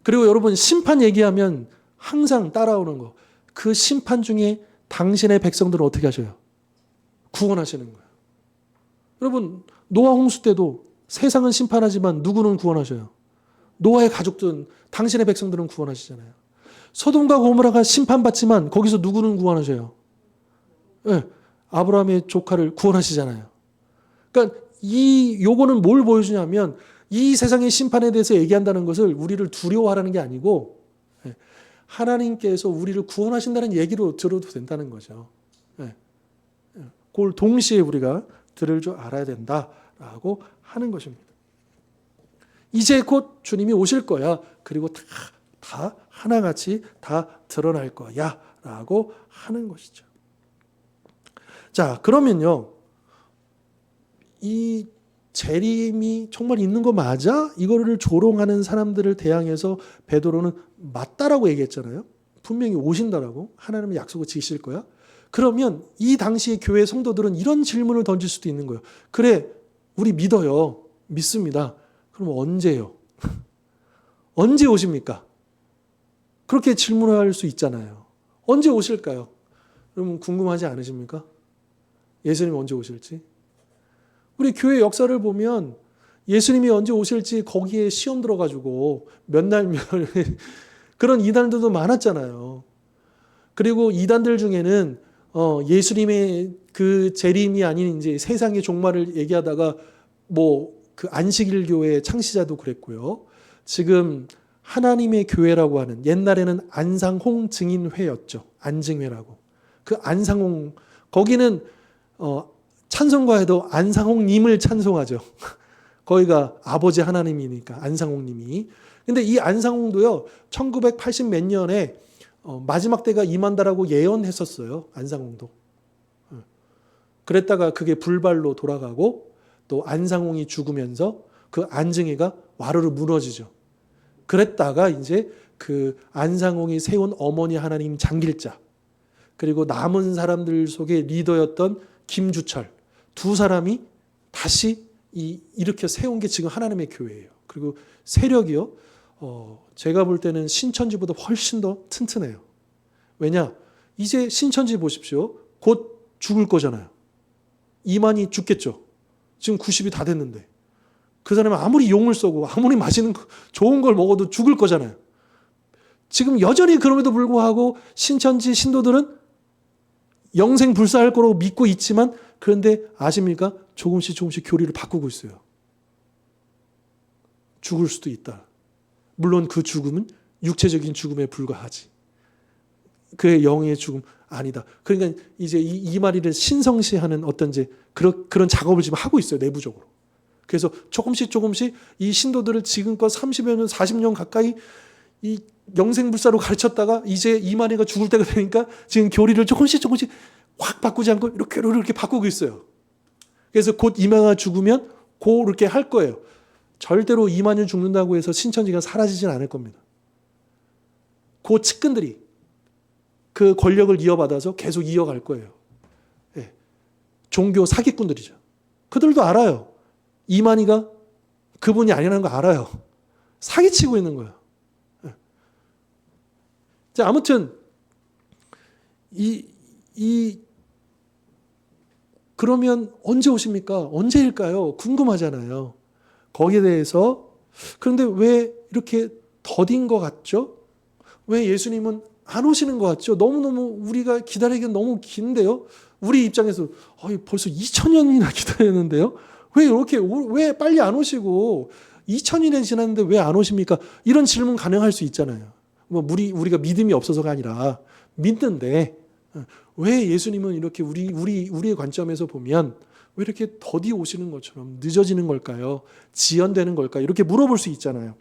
그리고 여러분 심판 얘기하면 항상 따라오는 거. 그 심판 중에 당신의 백성들을 어떻게 하셔요? 구원하시는 거예요. 여러분 노아 홍수 때도 세상은 심판하지만 누구는 구원하셔요? 노아의 가족들은 당신의 백성들은 구원하시잖아요. 소돔과 고모라가 심판받지만 거기서 누구는 구원하셔요? 네, 아브라함의 조카를 구원하시잖아요. 그러니까 요거는 뭘 보여주냐면 이 세상의 심판에 대해서 얘기한다는 것을 우리를 두려워하라는 게 아니고 하나님께서 우리를 구원하신다는 얘기로 들어도 된다는 거죠. 그걸 동시에 우리가 들을 줄 알아야 된다라고 하는 것입니다. 이제 곧 주님이 오실 거야. 그리고 다 하나같이 다 드러날 거야 라고 하는 것이죠. 자, 그러면요. 이 재림이 정말 있는 거 맞아? 이거를 조롱하는 사람들을 대항해서 베드로는 맞다라고 얘기했잖아요. 분명히 오신다라고. 하나님은 약속을 지키실 거야. 그러면 이 당시의 교회 성도들은 이런 질문을 던질 수도 있는 거예요. 그래, 우리 믿어요. 믿습니다. 그럼 언제요? 언제 오십니까? 그렇게 질문할 수 있잖아요. 언제 오실까요? 여러분 궁금하지 않으십니까? 예수님이 언제 오실지? 우리 교회 역사를 보면 예수님이 언제 오실지 거기에 시험 들어가지고 몇 날 그런 이단들도 많았잖아요. 그리고 이단들 중에는 예수님의 그 재림이 아닌 이제 세상의 종말을 얘기하다가 그 안식일 교회 창시자도 그랬고요. 지금 하나님의 교회라고 하는 옛날에는 안상홍 증인회였죠. 안증회라고. 그 안상홍 거기는 찬송가에도 안상홍님을 찬송하죠. 거기가 아버지 하나님이니까 안상홍님이. 근데 이 안상홍도요. 1980 몇 년에 마지막 때가 임한다라고 예언했었어요. 안상홍도. 그랬다가 그게 불발로 돌아가고 또 안상홍이 죽으면서 그 안증회가 와르르 무너지죠. 그랬다가 이제 그 안상홍이 세운 어머니 하나님 장길자 그리고 남은 사람들 속에 리더였던 김주철 두 사람이 다시 이렇게 세운 게 지금 하나님의 교회예요. 그리고 세력이요. 제가 볼 때는 신천지보다 훨씬 더 튼튼해요. 왜냐? 이제 신천지 보십시오. 곧 죽을 거잖아요. 이만희 죽겠죠. 지금 90이 다 됐는데. 그 사람은 아무리 용을 쏘고 아무리 맛있는 좋은 걸 먹어도 죽을 거잖아요. 지금 여전히 그럼에도 불구하고 신천지 신도들은 영생 불사할 거로 믿고 있지만, 그런데 아십니까? 조금씩 교리를 바꾸고 있어요. 죽을 수도 있다. 물론 그 죽음은 육체적인 죽음에 불과하지. 그의 영의 죽음 아니다. 그러니까 이제 이 말이를 신성시하는 어떤 이제 그런 작업을 지금 하고 있어요, 내부적으로. 그래서 조금씩 이 신도들을 지금껏 30여 년, 40년 가까이 이 영생불사로 가르쳤다가 이제 이만희가 죽을 때가 되니까 지금 교리를 조금씩 확 바꾸지 않고 이렇게 바꾸고 있어요. 그래서 곧 이만희가 죽으면 그렇게 할 거예요. 절대로 이만희 죽는다고 해서 신천지가 사라지진 않을 겁니다. 그 측근들이 그 권력을 이어받아서 계속 이어갈 거예요. 예. 종교 사기꾼들이죠. 그들도 알아요. 이만희가 그분이 아니라는 거 알아요. 사기치고 있는 거예요. 예. 자, 아무튼 그러면 언제 오십니까? 언제일까요? 궁금하잖아요. 거기에 대해서. 그런데 왜 이렇게 더딘 것 같죠? 왜 예수님은 안 오시는 것 같죠? 너무너무 우리가 기다리기는 너무 긴데요. 우리 입장에서 벌써 2000년이나 기다렸는데요. 왜 빨리 안 오시고 2000년이 지났는데 왜 안 오십니까? 이런 질문 가능할 수 있잖아요. 뭐 우리가 믿음이 없어서가 아니라 믿는데 왜 예수님은 이렇게 우리의 관점에서 보면 왜 이렇게 더디 오시는 것처럼 늦어지는 걸까요? 지연되는 걸까요? 이렇게 물어볼 수 있잖아요.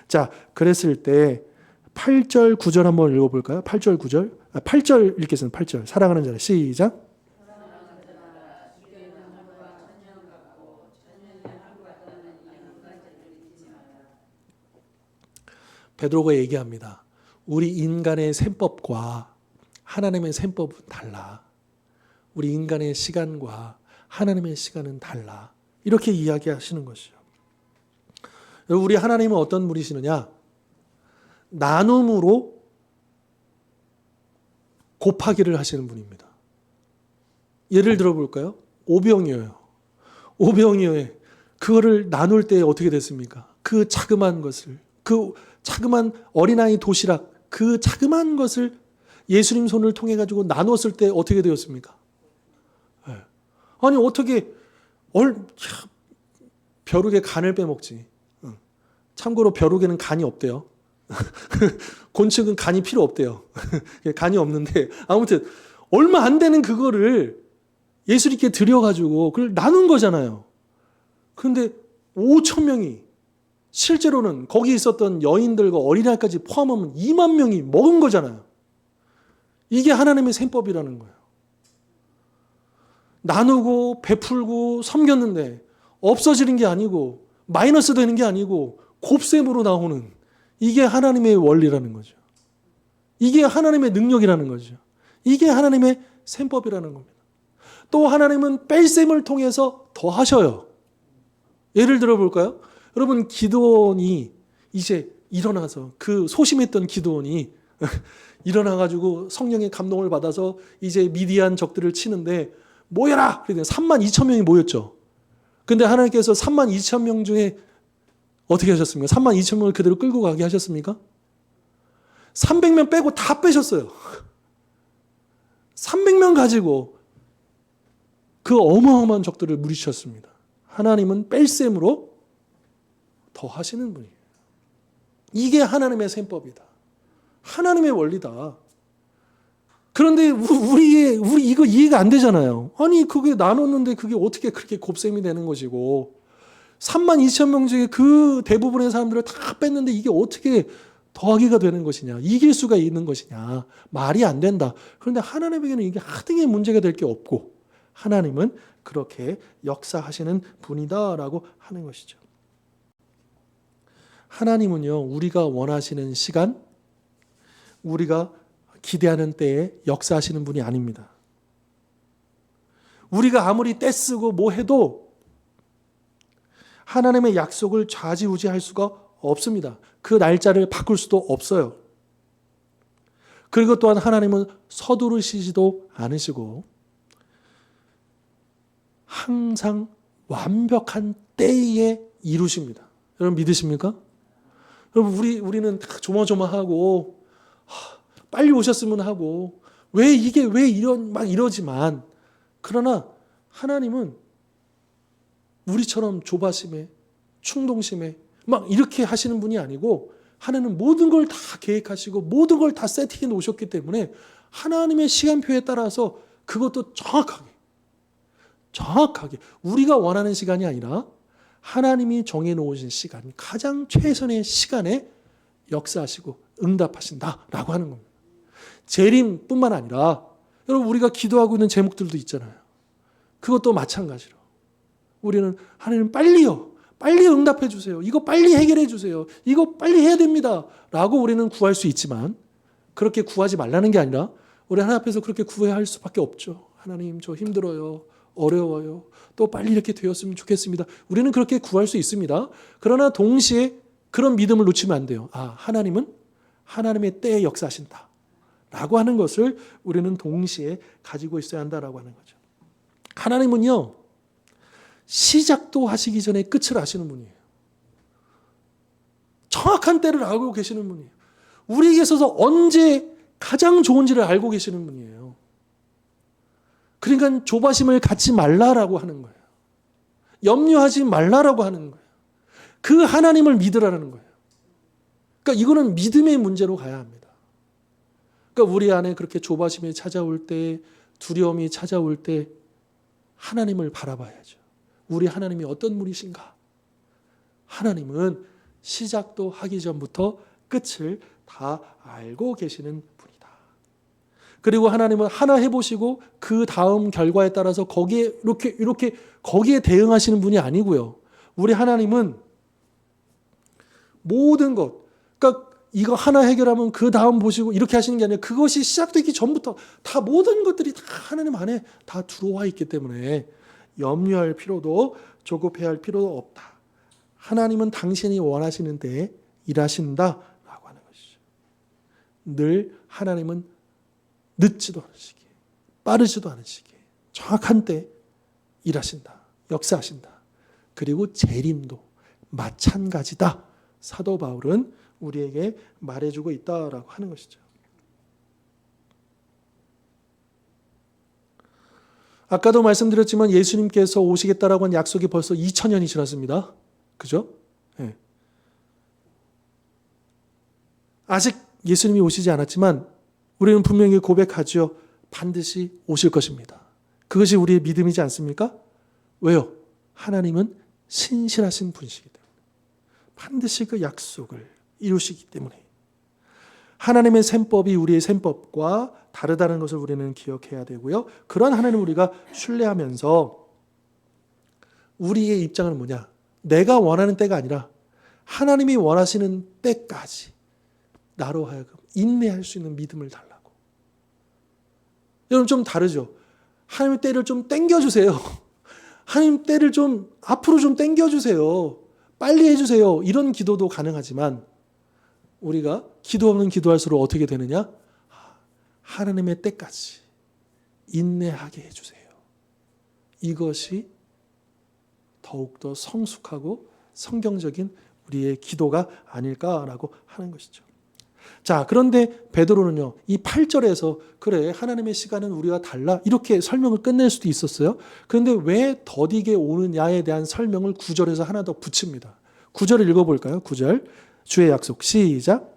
자, 그랬을 때 8절 9절 한번 읽어볼까요? 8절 9절 8절 읽겠습니다. 8절 사랑하는 자라 시작. 베드로가 얘기합니다. 우리 인간의 셈법과 하나님의 셈법은 달라. 우리 인간의 시간과 하나님의 시간은 달라. 이렇게 이야기하시는 것이죠. 우리 하나님은 어떤 분이시느냐? 나눔으로 곱하기를 하시는 분입니다. 예를 들어볼까요? 오병이어요. 오병이어에 그거를 나눌 때 어떻게 됐습니까? 그 자그마한 것을, 그 자그마한 어린아이 도시락, 그 자그마한 것을 예수님 손을 통해 가지고 나눴을 때 어떻게 되었습니까? 네. 아니 어떻게 벼룩의 간을 빼먹지. 참고로 벼룩에는 간이 없대요. 곤충은 간이 필요 없대요. 간이 없는데 아무튼 얼마 안 되는 그거를 예수님께 드려가지고 그걸 나눈 거잖아요. 그런데 5,000명이 실제로는 거기 있었던 여인들과 어린아이까지 포함하면 2만 명이 먹은 거잖아요. 이게 하나님의 셈법이라는 거예요. 나누고 베풀고 섬겼는데 없어지는 게 아니고 마이너스 되는 게 아니고 곱셈으로 나오는 이게 하나님의 원리라는 거죠. 이게 하나님의 능력이라는 거죠. 이게 하나님의 셈법이라는 겁니다. 또 하나님은 뺄셈을 통해서 더 하셔요. 예를 들어 볼까요? 여러분 기드온이 이제 일어나서 그 소심했던 기드온이 일어나가지고 성령의 감동을 받아서 이제 미디안 적들을 치는데 모여라! 그러니까 32,000명이 모였죠. 근데 하나님께서 32,000명 중에 어떻게 하셨습니까? 32,000명을 그대로 끌고 가게 하셨습니까? 300명 빼고 다 빼셨어요. 300명 가지고 그 어마어마한 적들을 물리쳤습니다. 하나님은 뺄셈으로 더 하시는 분이에요. 이게 하나님의 셈법이다. 하나님의 원리다. 그런데 우리 이거 이해가 안 되잖아요. 아니 그게 나눴는데 그게 어떻게 그렇게 곱셈이 되는 것이고 32,000명 중에 그 대부분의 사람들을 다 뺐는데 이게 어떻게 더하기가 되는 것이냐. 이길 수가 있는 것이냐. 말이 안 된다. 그런데 하나님에게는 이게 하등의 문제가 될 게 없고 하나님은 그렇게 역사하시는 분이다라고 하는 것이죠. 하나님은요, 우리가 원하시는 시간, 우리가 기대하는 때에 역사하시는 분이 아닙니다. 우리가 아무리 떼쓰고 뭐 해도 하나님의 약속을 좌지우지할 수가 없습니다. 그 날짜를 바꿀 수도 없어요. 그리고 또한 하나님은 서두르시지도 않으시고 항상 완벽한 때에 이루십니다. 여러분 믿으십니까? 여러분 우리는 다 조마조마하고 빨리 오셨으면 하고 왜 이런 막 이러지만 그러나 하나님은 우리처럼 조바심에 충동심에 막 이렇게 하시는 분이 아니고 하나님은 모든 걸 다 계획하시고 모든 걸 다 세팅해 놓으셨기 때문에 하나님의 시간표에 따라서 그것도 정확하게 우리가 원하는 시간이 아니라 하나님이 정해놓으신 시간, 가장 최선의 시간에 역사하시고 응답하신다라고 하는 겁니다. 재림뿐만 아니라 여러분 우리가 기도하고 있는 제목들도 있잖아요. 그것도 마찬가지로 우리는 하나님 빨리요. 빨리 응답해 주세요. 이거 빨리 해결해 주세요. 이거 빨리 해야 됩니다. 라고 우리는 구할 수 있지만 그렇게 구하지 말라는 게 아니라 우리 하나님 앞에서 그렇게 구해야 할 수밖에 없죠. 하나님 저 힘들어요. 어려워요. 또 빨리 이렇게 되었으면 좋겠습니다. 우리는 그렇게 구할 수 있습니다. 그러나 동시에 그런 믿음을 놓치면 안 돼요. 하나님은 하나님의 때에 역사하신다. 라고 하는 것을 우리는 동시에 가지고 있어야 한다라고 하는 거죠. 하나님은요. 시작도 하시기 전에 끝을 아시는 분이에요. 정확한 때를 알고 계시는 분이에요. 우리에게 있어서 언제 가장 좋은지를 알고 계시는 분이에요. 그러니까 조바심을 갖지 말라라고 하는 거예요. 염려하지 말라라고 하는 거예요. 그 하나님을 믿으라는 거예요. 그러니까 이거는 믿음의 문제로 가야 합니다. 그러니까 우리 안에 그렇게 조바심이 찾아올 때, 두려움이 찾아올 때 하나님을 바라봐야죠. 우리 하나님이 어떤 분이신가? 하나님은 시작도 하기 전부터 끝을 다 알고 계시는 분이다. 그리고 하나님은 하나 해보시고 그 다음 결과에 따라서 거기에 이렇게 거기에 대응하시는 분이 아니고요. 우리 하나님은 모든 것, 그러니까 이거 하나 해결하면 그 다음 보시고 이렇게 하시는 게 아니라 그것이 시작되기 전부터 다 모든 것들이 다 하나님 안에 다 들어와 있기 때문에 염려할 필요도 조급해할 필요도 없다. 하나님은 당신이 원하시는 때에 일하신다라고 하는 것이죠. 늘 하나님은 늦지도 않으시게 빠르지도 않으시게 정확한 때 일하신다. 역사하신다. 그리고 재림도 마찬가지다. 사도 바울은 우리에게 말해주고 있다라고 하는 것이죠. 아까도 말씀드렸지만 예수님께서 오시겠다라고 한 약속이 벌써 2000년이 지났습니다. 그죠? 네. 아직 예수님이 오시지 않았지만 우리는 분명히 고백하죠. 반드시 오실 것입니다. 그것이 우리의 믿음이지 않습니까? 왜요? 하나님은 신실하신 분이시기 때문에 반드시 그 약속을 이루시기 때문에 하나님의 셈법이 우리의 셈법과 다르다는 것을 우리는 기억해야 되고요. 그런 하나님을 우리가 신뢰하면서 우리의 입장은 뭐냐? 내가 원하는 때가 아니라 하나님이 원하시는 때까지 나로 하여금 인내할 수 있는 믿음을 달라고. 여러분 좀 다르죠? 하나님의 때를 좀 당겨주세요. 하나님 때를 좀 앞으로 좀 당겨주세요. 빨리 해주세요. 이런 기도도 가능하지만 우리가 기도 없는 기도할수록 어떻게 되느냐? 하나님의 때까지 인내하게 해주세요. 이것이 더욱더 성숙하고 성경적인 우리의 기도가 아닐까라고 하는 것이죠. 자, 그런데 베드로는요, 이 8절에서 그래, 하나님의 시간은 우리와 달라 이렇게 설명을 끝낼 수도 있었어요. 그런데 왜 더디게 오느냐에 대한 설명을 9절에서 하나 더 붙입니다. 9절을 읽어볼까요? 9절 주의 약속 시작.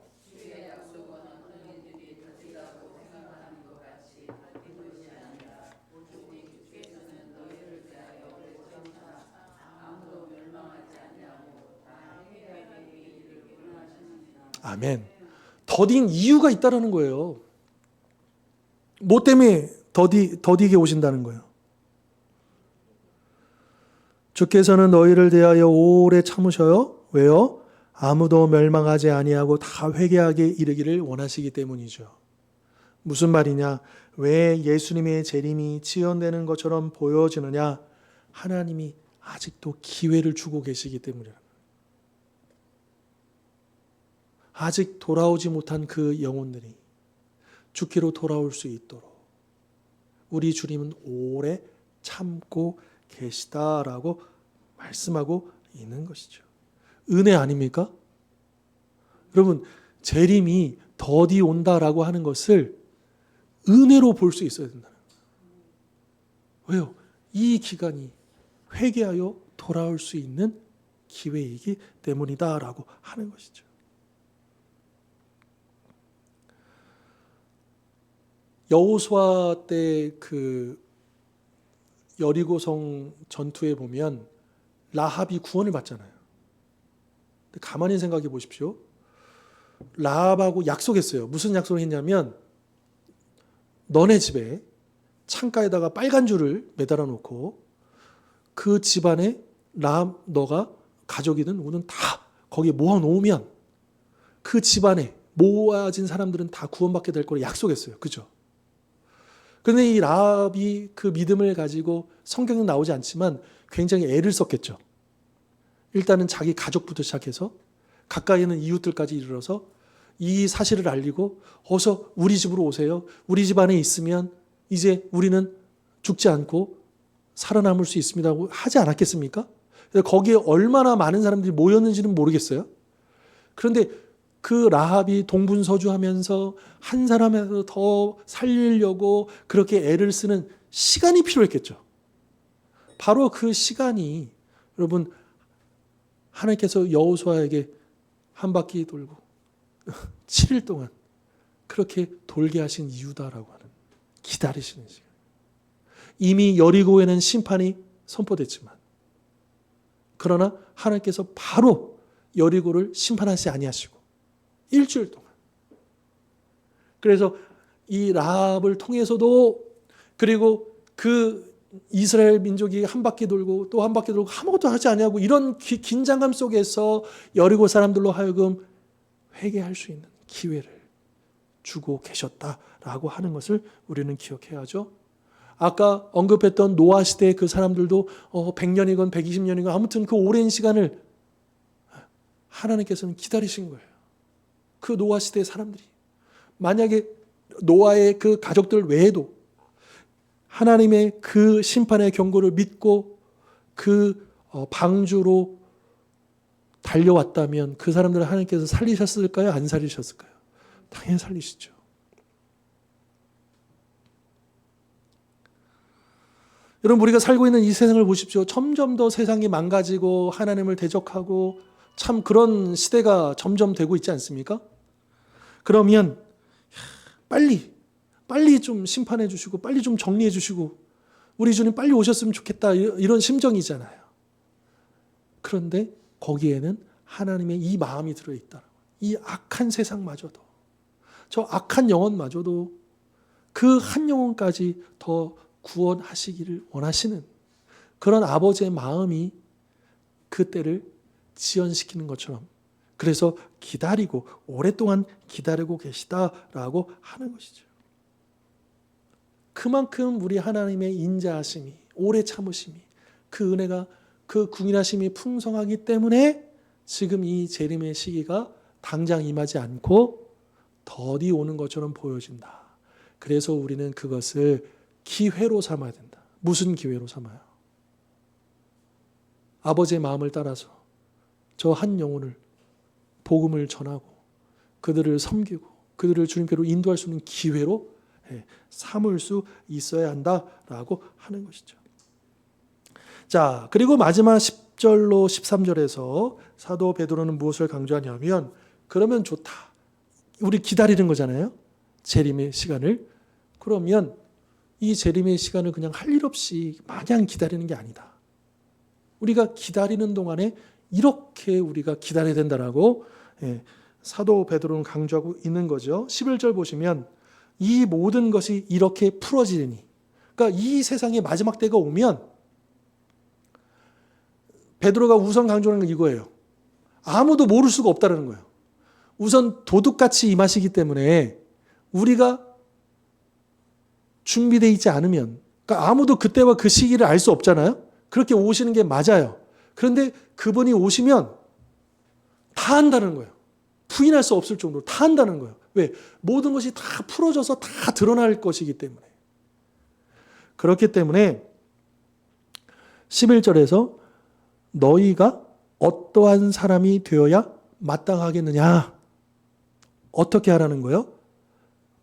아멘. 더딘 이유가 있다라는 거예요. 뭐 때문에 더디게 오신다는 거예요? 주께서는 너희를 대하여 오래 참으셔요. 왜요? 아무도 멸망하지 아니하고 다 회개하게 이르기를 원하시기 때문이죠. 무슨 말이냐? 왜 예수님의 재림이 지연되는 것처럼 보여지느냐? 하나님이 아직도 기회를 주고 계시기 때문이라. 아직 돌아오지 못한 그 영혼들이 주께로 돌아올 수 있도록 우리 주님은 오래 참고 계시다라고 말씀하고 있는 것이죠. 은혜 아닙니까? 여러분, 재림이 더디 온다라고 하는 것을 은혜로 볼 수 있어야 된다는 거예요. 왜요? 이 기간이 회개하여 돌아올 수 있는 기회이기 때문이다라고 하는 것이죠. 여호수아 때 그 여리고성 전투에 보면 라합이 구원을 받잖아요. 근데 가만히 생각해 보십시오. 라합하고 약속했어요. 무슨 약속을 했냐면 너네 집에 창가에다가 빨간 줄을 매달아 놓고 그 집안에 라합 너가 가족이든 누구든 다 거기에 모아 놓으면 그 집안에 모아진 사람들은 다 구원받게 될 거를 약속했어요. 그죠? 그런데 이 라합이 그 믿음을 가지고 성경에 나오지 않지만 굉장히 애를 썼겠죠. 일단은 자기 가족부터 시작해서 가까이 있는 이웃들까지 이르러서 이 사실을 알리고 어서 우리 집으로 오세요. 우리 집 안에 있으면 이제 우리는 죽지 않고 살아남을 수 있습니다. 하지 않았겠습니까? 거기에 얼마나 많은 사람들이 모였는지는 모르겠어요. 그런데 그 라합이 동분서주하면서 한 사람에서 더 살리려고 그렇게 애를 쓰는 시간이 필요했겠죠. 바로 그 시간이 여러분 하나님께서 여호수아에게 한 바퀴 돌고 7일 동안 그렇게 돌게 하신 이유다라고 하는 기다리시는 시간. 이미 여리고에는 심판이 선포됐지만 그러나 하나님께서 바로 여리고를 심판하지 아니하시고 일주일 동안. 그래서 이 라합을 통해서도 그리고 그 이스라엘 민족이 한 바퀴 돌고 또 한 바퀴 돌고 아무것도 하지 아니하고 이런 긴장감 속에서 여리고 사람들로 하여금 회개할 수 있는 기회를 주고 계셨다라고 하는 것을 우리는 기억해야죠. 아까 언급했던 노아 시대의 그 사람들도 100년이건 120년이건 아무튼 그 오랜 시간을 하나님께서는 기다리신 거예요. 그 노아 시대의 사람들이 만약에 노아의 그 가족들 외에도 하나님의 그 심판의 경고를 믿고 그 방주로 달려왔다면 그 사람들을 하나님께서 살리셨을까요? 안 살리셨을까요? 당연히 살리시죠. 여러분 우리가 살고 있는 이 세상을 보십시오. 점점 더 세상이 망가지고 하나님을 대적하고 참 그런 시대가 점점 되고 있지 않습니까? 그러면 빨리 좀 심판해 주시고 빨리 좀 정리해 주시고 우리 주님 빨리 오셨으면 좋겠다 이런 심정이잖아요. 그런데 거기에는 하나님의 이 마음이 들어있다. 이 악한 세상마저도 저 악한 영혼마저도 그 한 영혼까지 더 구원하시기를 원하시는 그런 아버지의 마음이 그때를 지연시키는 것처럼 그래서 기다리고 오랫동안 기다리고 계시다라고 하는 것이죠. 그만큼 우리 하나님의 인자하심이 오래 참으심이 그 은혜가 그 궁일하심이 풍성하기 때문에 지금 이 재림의 시기가 당장 임하지 않고 더디 오는 것처럼 보여진다. 그래서 우리는 그것을 기회로 삼아야 된다. 무슨 기회로 삼아요? 아버지의 마음을 따라서 저 한 영혼을 복음을 전하고 그들을 섬기고 그들을 주님께로 인도할 수 있는 기회로 삼을 수 있어야 한다라고 하는 것이죠. 자, 그리고 마지막 10절로 13절에서 사도 베드로는 무엇을 강조하냐면 그러면 좋다. 우리 기다리는 거잖아요. 재림의 시간을. 그러면 이 재림의 시간을 그냥 할 일 없이 마냥 기다리는 게 아니다. 우리가 기다리는 동안에 이렇게 우리가 기다려야 된다라고 사도 베드로는 강조하고 있는 거죠. 11절 보시면 이 모든 것이 이렇게 풀어지니 그러니까 이 세상의 마지막 때가 오면 베드로가 우선 강조하는 건 이거예요. 아무도 모를 수가 없다는 거예요. 우선 도둑같이 임하시기 때문에 우리가 준비되어 있지 않으면 그러니까 아무도 그때와 그 시기를 알 수 없잖아요. 그렇게 오시는 게 맞아요. 그런데 그분이 오시면 다 한다는 거예요. 부인할 수 없을 정도로 다 한다는 거예요. 왜? 모든 것이 다 풀어져서 다 드러날 것이기 때문에. 그렇기 때문에 11절에서 너희가 어떠한 사람이 되어야 마땅하겠느냐? 어떻게 하라는 거예요?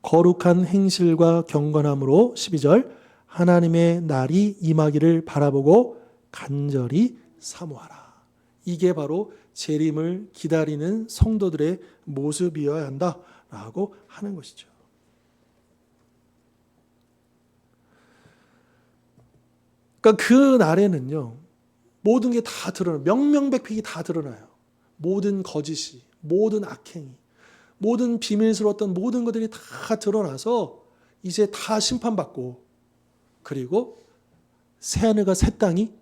거룩한 행실과 경건함으로 12절 하나님의 날이 임하기를 바라보고 간절히 사모하라. 이게 바로 재림을 기다리는 성도들의 모습이어야 한다라고 하는 것이죠. 그러니까 그 날에는요, 모든 게 다 드러나요. 명명백백이 다 드러나요. 모든 거짓이, 모든 악행이, 모든 비밀스러웠던 모든 것들이 다 드러나서 이제 다 심판받고, 그리고 새하늘과 새 땅이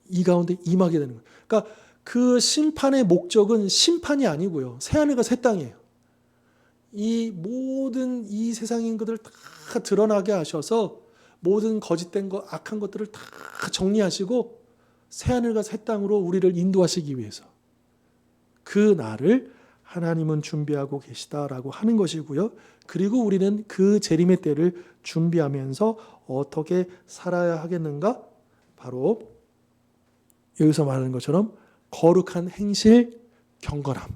이 가운데 임하게 되는 거예요. 그러니까 그 심판의 목적은 심판이 아니고요, 새하늘과 새 땅이에요. 이 모든 이 세상인 것들을 다 드러나게 하셔서 모든 거짓된 것, 악한 것들을 다 정리하시고 새하늘과 새 땅으로 우리를 인도하시기 위해서 그 날을 하나님은 준비하고 계시다라고 하는 것이고요. 그리고 우리는 그 재림의 때를 준비하면서 어떻게 살아야 하겠는가? 바로 여기서 말하는 것처럼 거룩한 행실, 경건함,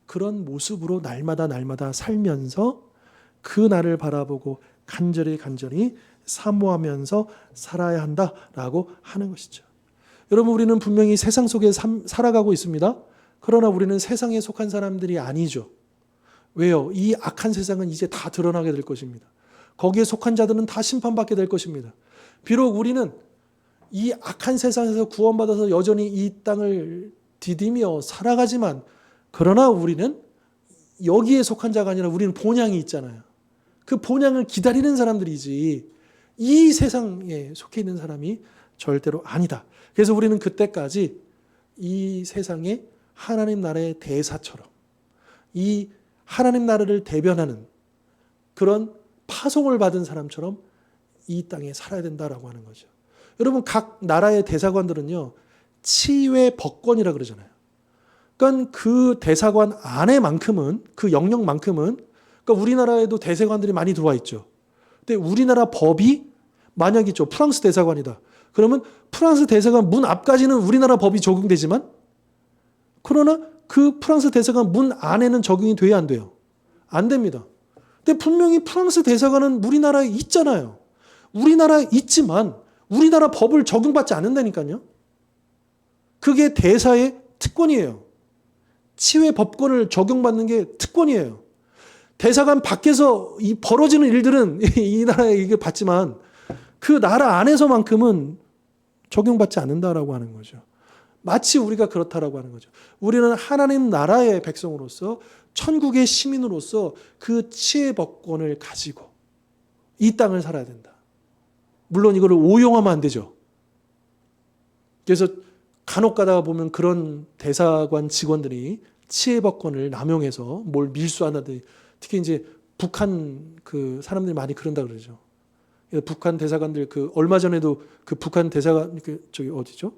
그런 모습으로 날마다 살면서 그 날을 바라보고 간절히 사모하면서 살아야 한다라고 하는 것이죠. 여러분, 우리는 분명히 세상 속에 살아가고 있습니다. 그러나 우리는 세상에 속한 사람들이 아니죠. 왜요? 이 악한 세상은 이제 다 드러나게 될 것입니다. 거기에 속한 자들은 다 심판받게 될 것입니다. 비록 우리는 이 악한 세상에서 구원받아서 여전히 이 땅을 디디며 살아가지만, 그러나 우리는 여기에 속한 자가 아니라 우리는 본향이 있잖아요. 그 본향을 기다리는 사람들이지 이 세상에 속해 있는 사람이 절대로 아니다. 그래서 우리는 그때까지 이 세상에 하나님 나라의 대사처럼, 이 하나님 나라를 대변하는 그런 파송을 받은 사람처럼 이 땅에 살아야 된다라고 하는 거죠. 여러분, 각 나라의 대사관들은요, 치외 법권이라 그러잖아요. 그러니까 그 대사관 안에만큼은, 그 영역만큼은, 그러니까 우리나라에도 대사관들이 많이 들어와 있죠. 근데 우리나라 법이 만약이죠, 프랑스 대사관이다. 그러면 프랑스 대사관 문 앞까지는 우리나라 법이 적용되지만, 그러나 그 프랑스 대사관 문 안에는 적용이 돼야 안 돼요? 안 됩니다. 근데 분명히 프랑스 대사관은 우리나라에 있잖아요. 우리나라에 있지만 우리나라 법을 적용받지 않는다니까요. 그게 대사의 특권이에요. 치외 법권을 적용받는 게 특권이에요. 대사관 밖에서 이 벌어지는 일들은 이 나라에 이게 받지만 그 나라 안에서만큼은 적용받지 않는다라고 하는 거죠. 마치 우리가 그렇다라고 하는 거죠. 우리는 하나님 나라의 백성으로서, 천국의 시민으로서 그 치외 법권을 가지고 이 땅을 살아야 된다. 물론 이거를 오용하면 안 되죠. 그래서 간혹 가다가 보면 그런 대사관 직원들이 치외 법권을 남용해서 뭘 밀수한다든지, 특히 이제 북한 그 사람들이 많이 그런다 그러죠. 북한 대사관들, 그 얼마 전에도 그 북한 대사관, 그 저기 어디죠?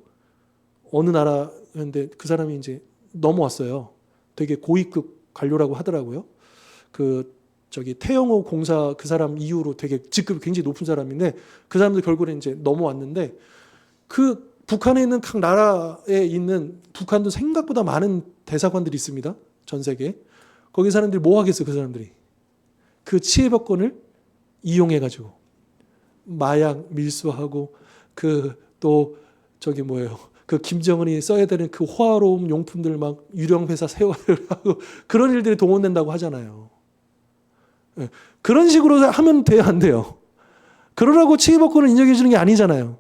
어느 나라였는데 그 사람이 이제 넘어왔어요. 되게 고위급 관료라고 하더라고요. 그 저기 태영호 공사 그 사람 이후로 되게 직급이 굉장히 높은 사람인데, 그 사람도 결국에 이제 넘어왔는데, 그 북한에 있는 각 나라에 있는, 북한도 생각보다 많은 대사관들이 있습니다. 전 세계에. 거기 사람들이 뭐 하겠어, 그 사람들이. 그 치외법권을 이용해가지고 마약 밀수하고, 그 또 저기 뭐예요, 그 김정은이 써야 되는 그 호화로움 용품들 막 유령 회사 세워를 하고 그런 일들이 동원된다고 하잖아요. 그런 식으로 하면 돼야 안 돼요? 그러라고 치외법권을 인정해 주는 게 아니잖아요.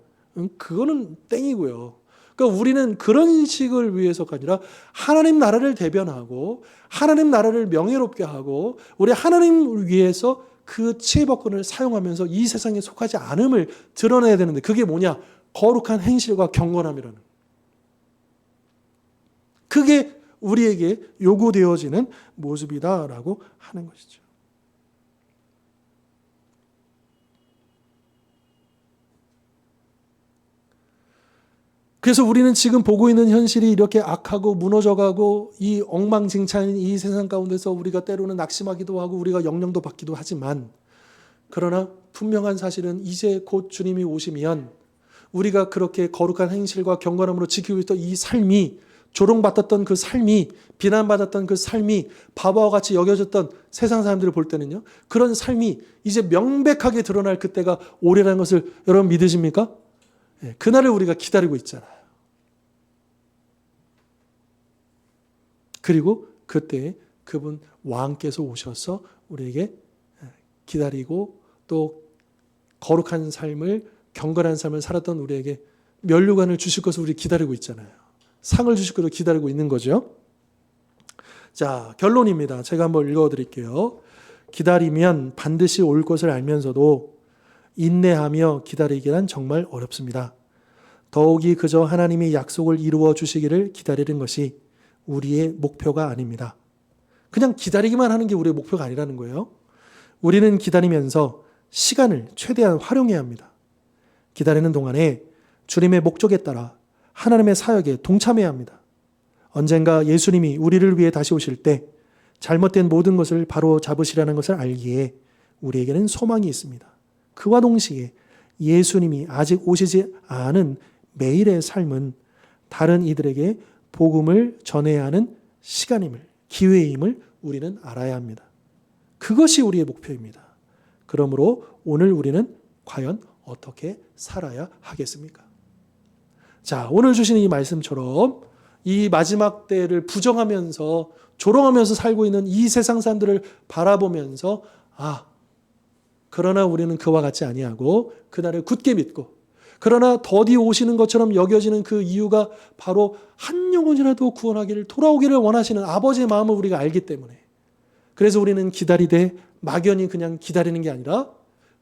그거는 땡이고요. 그러니까 우리는 그런 식을 위해서가 아니라 하나님 나라를 대변하고 하나님 나라를 명예롭게 하고 우리 하나님을 위해서 그 치외법권을 사용하면서 이 세상에 속하지 않음을 드러내야 되는데, 그게 뭐냐? 거룩한 행실과 경건함이라는, 그게 우리에게 요구되어지는 모습이다라고 하는 것이죠. 그래서 우리는 지금 보고 있는 현실이 이렇게 악하고 무너져가고 이 엉망진창인 이 세상 가운데서 우리가 때로는 낙심하기도 하고 우리가 영령도 받기도 하지만, 그러나 분명한 사실은 이제 곧 주님이 오시면 우리가 그렇게 거룩한 행실과 경건함으로 지키고 있던 이 삶이 조롱받았던 그 삶이, 비난받았던 그 삶이 바보와 같이 여겨졌던 세상 사람들을 볼 때는요, 그런 삶이 이제 명백하게 드러날 그때가 오래라는 것을 여러분 믿으십니까? 예, 그날을 우리가 기다리고 있잖아요. 그리고 그때 그분 왕께서 오셔서 우리에게 기다리고 또 거룩한 삶을, 경건한 삶을 살았던 우리에게 면류관을 주실 것을 우리 기다리고 있잖아요. 상을 주실 것을 기다리고 있는 거죠. 자, 결론입니다. 제가 한번 읽어드릴게요. 기다리면 반드시 올 것을 알면서도 인내하며 기다리기란 정말 어렵습니다. 더욱이 그저 하나님이 약속을 이루어 주시기를 기다리는 것이 우리의 목표가 아닙니다. 그냥 기다리기만 하는 게 우리의 목표가 아니라는 거예요. 우리는 기다리면서 시간을 최대한 활용해야 합니다. 기다리는 동안에 주님의 목적에 따라 하나님의 사역에 동참해야 합니다. 언젠가 예수님이 우리를 위해 다시 오실 때 잘못된 모든 것을 바로 잡으시라는 것을 알기에 우리에게는 소망이 있습니다. 그와 동시에 예수님이 아직 오시지 않은 매일의 삶은 다른 이들에게 복음을 전해야 하는 시간임을, 기회임을 우리는 알아야 합니다. 그것이 우리의 목표입니다. 그러므로 오늘 우리는 과연 어떻게 살아야 하겠습니까? 자, 오늘 주신 이 말씀처럼 이 마지막 때를 부정하면서 조롱하면서 살고 있는 이 세상 사람들을 바라보면서 그러나 우리는 그와 같지 아니하고 그날을 굳게 믿고, 그러나 더디 오시는 것처럼 여겨지는 그 이유가 바로 한 영혼이라도 구원하기를, 돌아오기를 원하시는 아버지의 마음을 우리가 알기 때문에, 그래서 우리는 기다리되 막연히 그냥 기다리는 게 아니라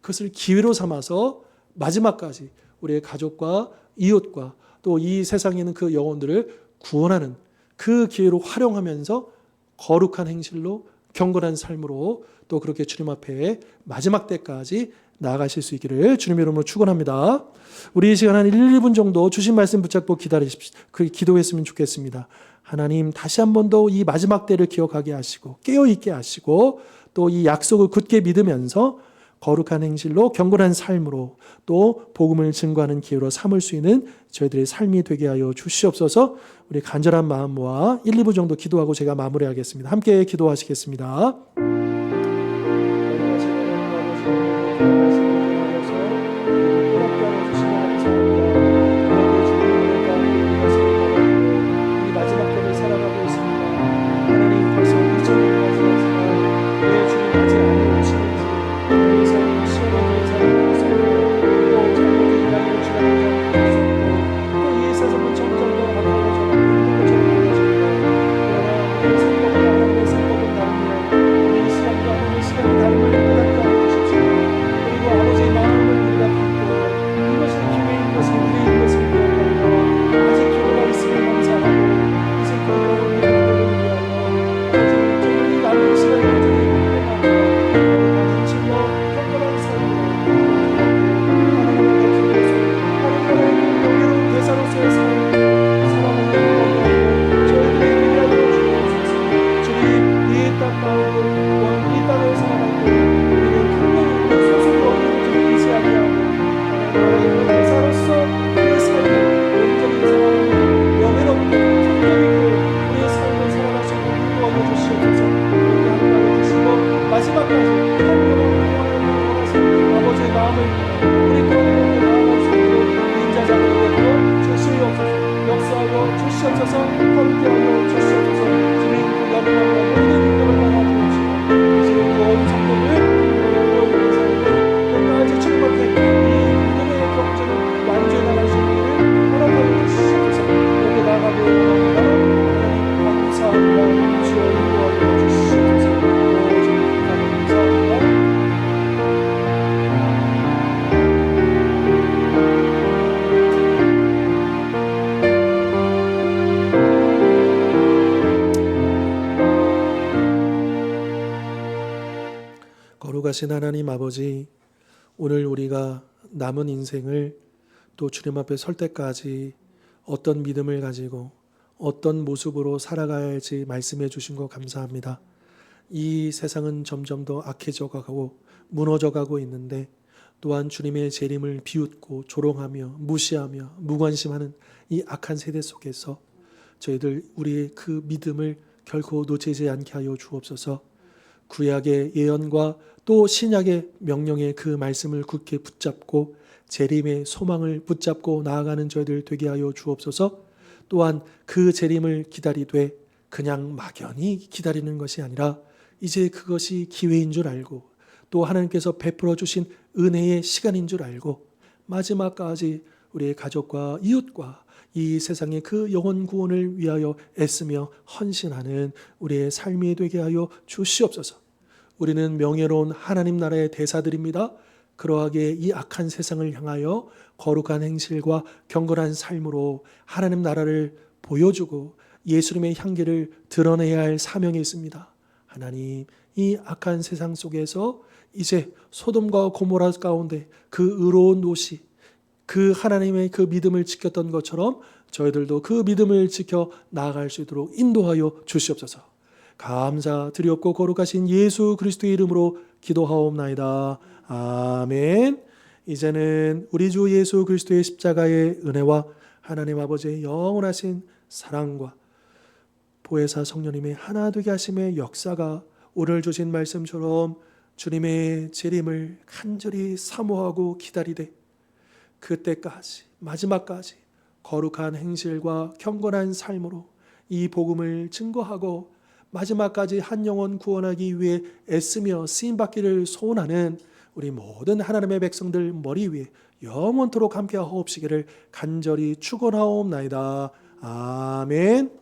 그것을 기회로 삼아서 마지막까지 우리의 가족과 이웃과 또 이 세상에 있는 그 영혼들을 구원하는 그 기회로 활용하면서 거룩한 행실로, 경건한 삶으로 또 그렇게 주님 앞에 마지막 때까지 나아가실 수 있기를 주님의 이름으로 축원합니다. 우리 이 시간 한 1, 2분 정도 주신 말씀 붙잡고 기도했으면 좋겠습니다. 하나님, 다시 한 번 더 이 마지막 때를 기억하게 하시고 깨어있게 하시고 또 이 약속을 굳게 믿으면서 거룩한 행실로, 경건한 삶으로 또 복음을 증거하는 기회로 삼을 수 있는 저희들의 삶이 되게 하여 주시옵소서. 우리 간절한 마음 모아 1, 2분 정도 기도하고 제가 마무리하겠습니다. 함께 기도하시겠습니다. 거룩하신 하나님 아버지, 오늘 우리가 남은 인생을 또 주님 앞에 설 때까지 어떤 믿음을 가지고 어떤 모습으로 살아가야 할지 말씀해 주신 거 감사합니다. 이 세상은 점점 더 악해져 가고 무너져 가고 있는데, 또한 주님의 재림을 비웃고 조롱하며 무시하며 무관심하는 이 악한 세대 속에서 저희들 우리의 그 믿음을 결코 놓치지 않게 하여 주옵소서. 구약의 예언과 또 신약의 명령의 그 말씀을 굳게 붙잡고 재림의 소망을 붙잡고 나아가는 저희들 되게 하여 주옵소서. 또한 그 재림을 기다리되 그냥 막연히 기다리는 것이 아니라 이제 그것이 기회인 줄 알고 또 하나님께서 베풀어 주신 은혜의 시간인 줄 알고 마지막까지 우리의 가족과 이웃과 이 세상의 그 영혼 구원을 위하여 애쓰며 헌신하는 우리의 삶이 되게 하여 주시옵소서. 우리는 명예로운 하나님 나라의 대사들입니다. 그러하게 이 악한 세상을 향하여 거룩한 행실과 경건한 삶으로 하나님 나라를 보여주고 예수님의 향기를 드러내야 할 사명이 있습니다. 하나님, 이 악한 세상 속에서 이제 소돔과 고모라 가운데 그 의로운 도시, 그 하나님의 그 믿음을 지켰던 것처럼 저희들도 그 믿음을 지켜 나아갈 수 있도록 인도하여 주시옵소서. 감사드리옵고 거룩하신 예수 그리스도의 이름으로 기도하옵나이다. 아멘. 이제는 우리 주 예수 그리스도의 십자가의 은혜와 하나님 아버지의 영원하신 사랑과 보혜사 성령님의 하나 되게 하심의 역사가 오늘 주신 말씀처럼 주님의 재림을 간절히 사모하고 기다리되 그때까지 마지막까지 거룩한 행실과 경건한 삶으로 이 복음을 증거하고 마지막까지 한 영혼 구원하기 위해 애쓰며 쓰임받기를 소원하는 우리 모든 하나님의 백성들 머리 위에 영원토록 함께 하옵시기를 간절히 축원하옵나이다. 아멘.